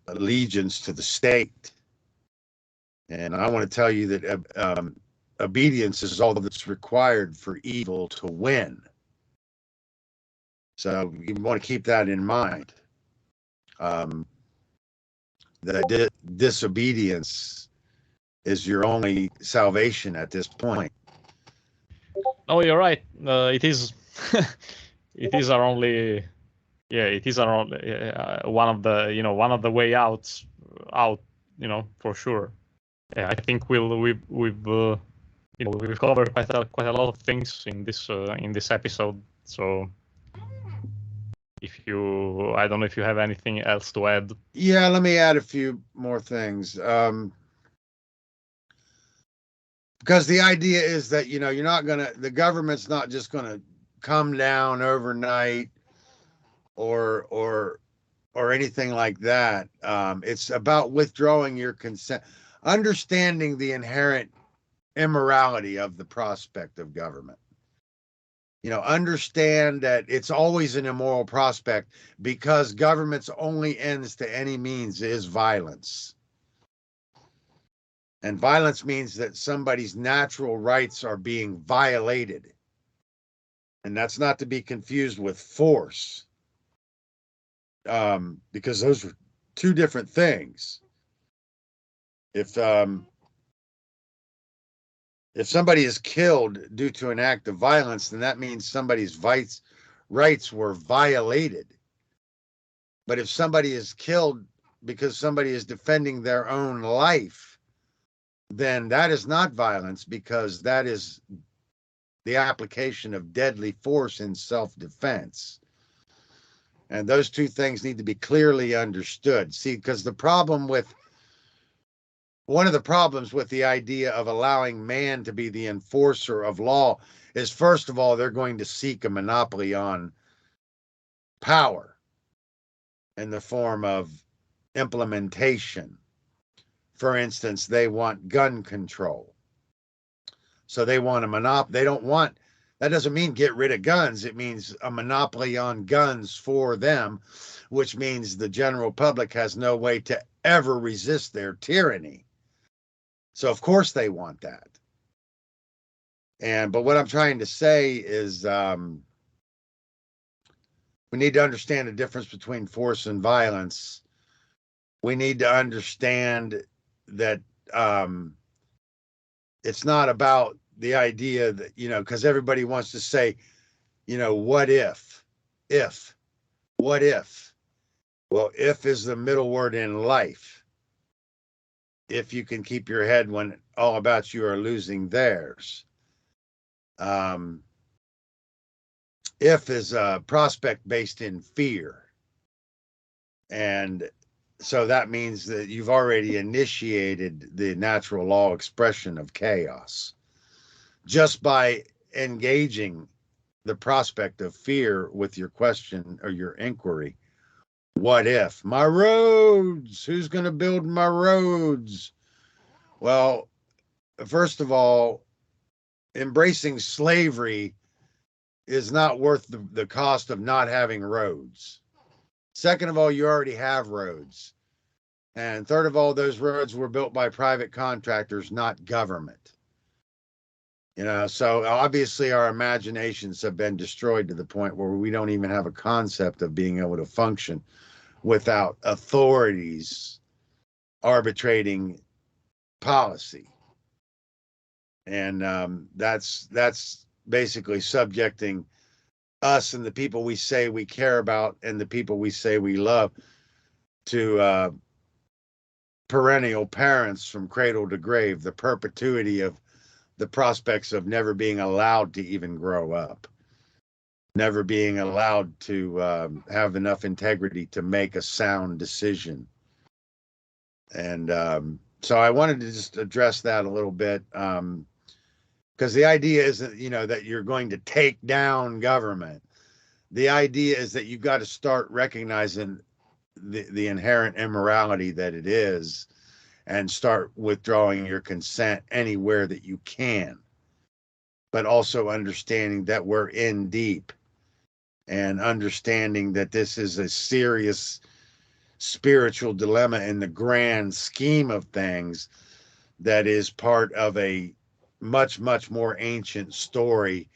allegiance to the state. And I want to tell you that obedience is all that's required for evil to win. So you want to keep that in mind. That disobedience is your only salvation at this point. Oh, you're right. It is. It is our only. Yeah, it is our only, one of the way outs. Out, for sure. Yeah, I think we've covered quite a lot of things in this episode. So I don't know if you have anything else to add. Yeah, let me add a few more things. Because the idea is that, the government's not just gonna come down overnight or anything like that. It's about withdrawing your consent, understanding the inherent immorality of the prospect of government. Understand that it's always an immoral prospect, because government's only ends to any means is violence. And violence means that somebody's natural rights are being violated. And that's not to be confused with force, because those are two different things. If somebody is killed due to an act of violence, then that means somebody's rights were violated. But if somebody is killed because somebody is defending their own life, then that is not violence, because that is the application of deadly force in self-defense. And those two things need to be clearly understood. See, because one of the problems with the idea of allowing man to be the enforcer of law is, first of all, they're going to seek a monopoly on power in the form of implementation. For instance, they want gun control. So they want a monopoly. That doesn't mean get rid of guns. It means a monopoly on guns for them, which means the general public has no way to ever resist their tyranny. So of course they want that. But what I'm trying to say is we need to understand the difference between force and violence. We need to understand that it's not about the idea that, because everybody wants to say, what if? What if? Well, if is the middle word in life. If you can keep your head when all about you are losing theirs. If is a prospect based in fear. And so that means that you've already initiated the natural law expression of chaos just by engaging the prospect of fear with your question or your inquiry. What if? My roads? Who's going to build my roads? Well, first of all, embracing slavery is not worth the cost of not having roads. Second of all, you already have roads. And third of all, those roads were built by private contractors, not government. So obviously our imaginations have been destroyed to the point where we don't even have a concept of being able to function without authorities arbitrating policy. And that's basically subjecting us and the people we say we care about and the people we say we love to perennial parents from cradle to grave, the perpetuity of the prospects of never being allowed to even grow up, never being allowed to have enough integrity to make a sound decision. And so I wanted to just address that a little bit, because the idea isn't, that you're going to take down government. The idea is that you've got to start recognizing the inherent immorality that it is and start withdrawing your consent anywhere that you can, but also understanding that we're in deep and understanding that this is a serious spiritual dilemma in the grand scheme of things that is part of a much, much more ancient story,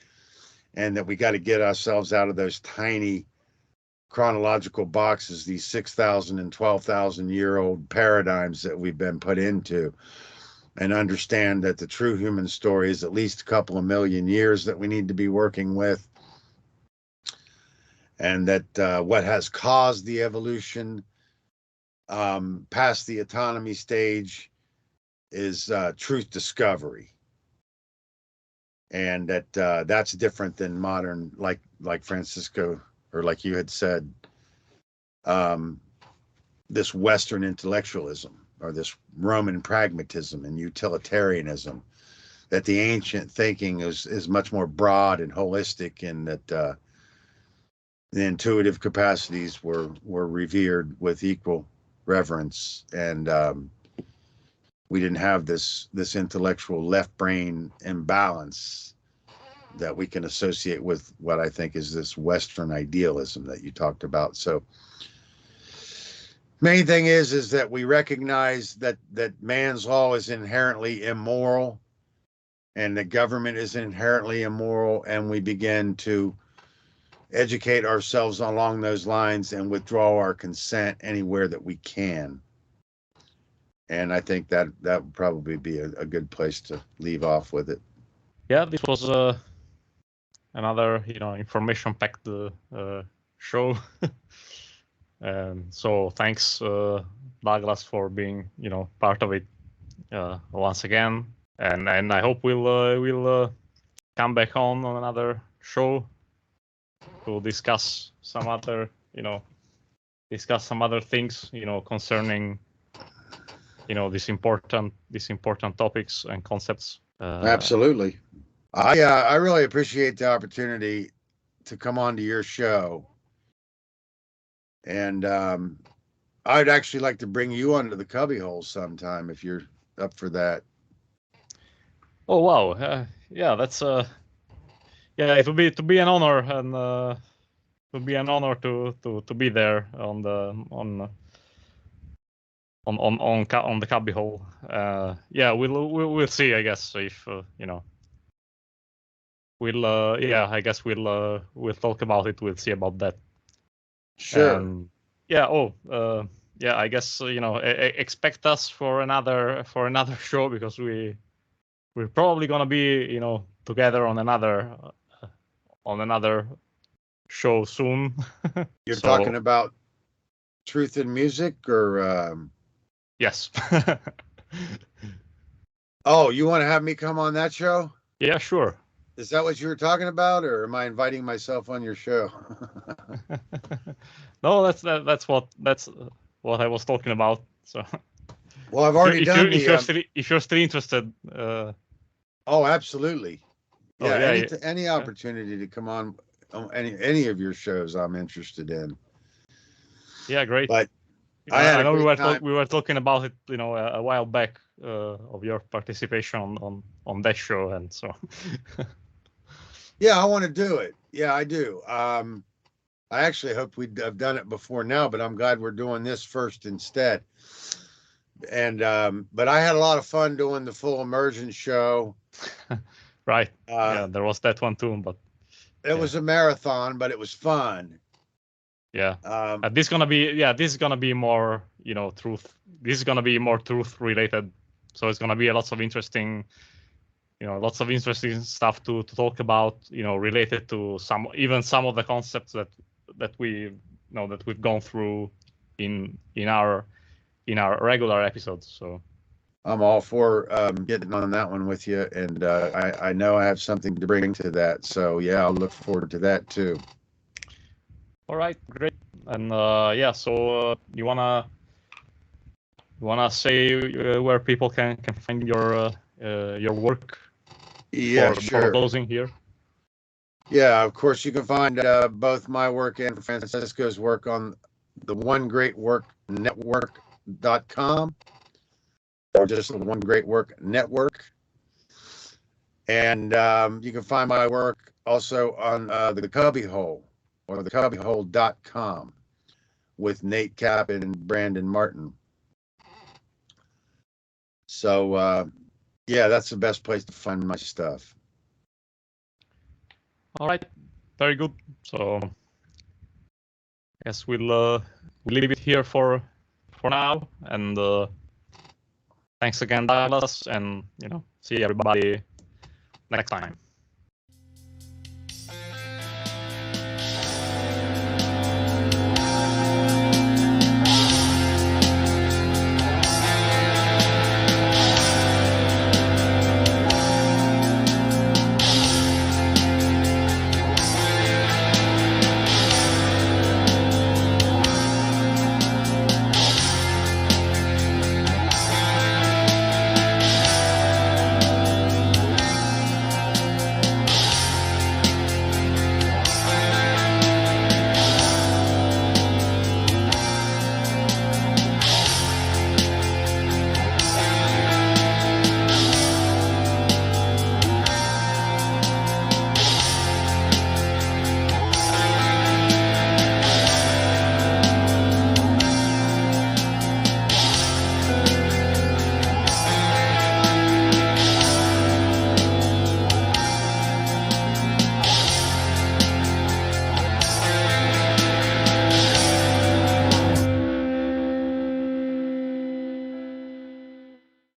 and that we got to get ourselves out of those tiny chronological boxes, these 6,000 and 12,000 year old paradigms that we've been put into, and understand that the true human story is at least a couple of million years that we need to be working with, and that what has caused the evolution past the autonomy stage is truth discovery. And that's different than modern, like Francisco, or like you had said, this Western intellectualism, or this Roman pragmatism and utilitarianism, that the ancient thinking is much more broad and holistic, and that the intuitive capacities were revered with equal reverence, and we didn't have this intellectual left brain imbalance that we can associate with what I think is this Western idealism that you talked about. So main thing is that we recognize that man's law is inherently immoral, and the government is inherently immoral, and we begin to educate ourselves along those lines and withdraw our consent anywhere that we can. And I think that would probably be a good place to leave off with it. Yeah, this was another information-packed show. And so thanks, Douglas, for being part of it once again. And I hope we'll come back on another show to discuss some other things concerning these important topics and concepts. Absolutely. I really appreciate the opportunity to come on to your show, and I'd actually like to bring you onto the cubbyhole sometime if you're up for that. Oh wow, yeah, that's it would be an honor, and it would be an honor to be there on the cubbyhole. Yeah, we'll see. I guess if I guess we'll talk about it. We'll see about that. Sure. Yeah. I guess expect us for another show, because we're probably gonna be together on another show soon. You're talking about Truth in Music, or yes. Oh, you want to have me come on that show? Yeah, sure. Is that what you were talking about, or am I inviting myself on your show? No, that's what I was talking about. So, well, I've already done if you're still interested. Oh, absolutely. Yeah, any yeah. opportunity to come on any of your shows, I'm interested in. Yeah, great. But I know we were talking about it, a while back, of your participation on that show, and so. Yeah, I want to do it. Yeah, I do. I actually hoped we'd have done it before now, but I'm glad we're doing this first instead. And but I had a lot of fun doing the full immersion show. Right. Yeah, there was that one too, but it was a marathon, but it was fun. Yeah. This is gonna be more, truth. This is gonna be more truth related. So it's gonna be lots of interesting stuff to talk about, related to some of the concepts that we've gone through in our regular episodes. So I'm all for getting on that one with you, and I know I have something to bring to that. So yeah, I'll look forward to that too. All right, great. And so you wanna say where people can find your work? Yeah, for closing here. Yeah, of course you can find both my work and Francisco's work on the One Great Work Network.com, or just the One Great Work Network. And you can find my work also on the Cubbyhole, or the Cubbyhole.com, with Nate Cap and Brandon Martin. So yeah, that's the best place to find my stuff. All right, very good. So I guess we'll leave it here for now, and thanks again, Douglas, and see everybody next time.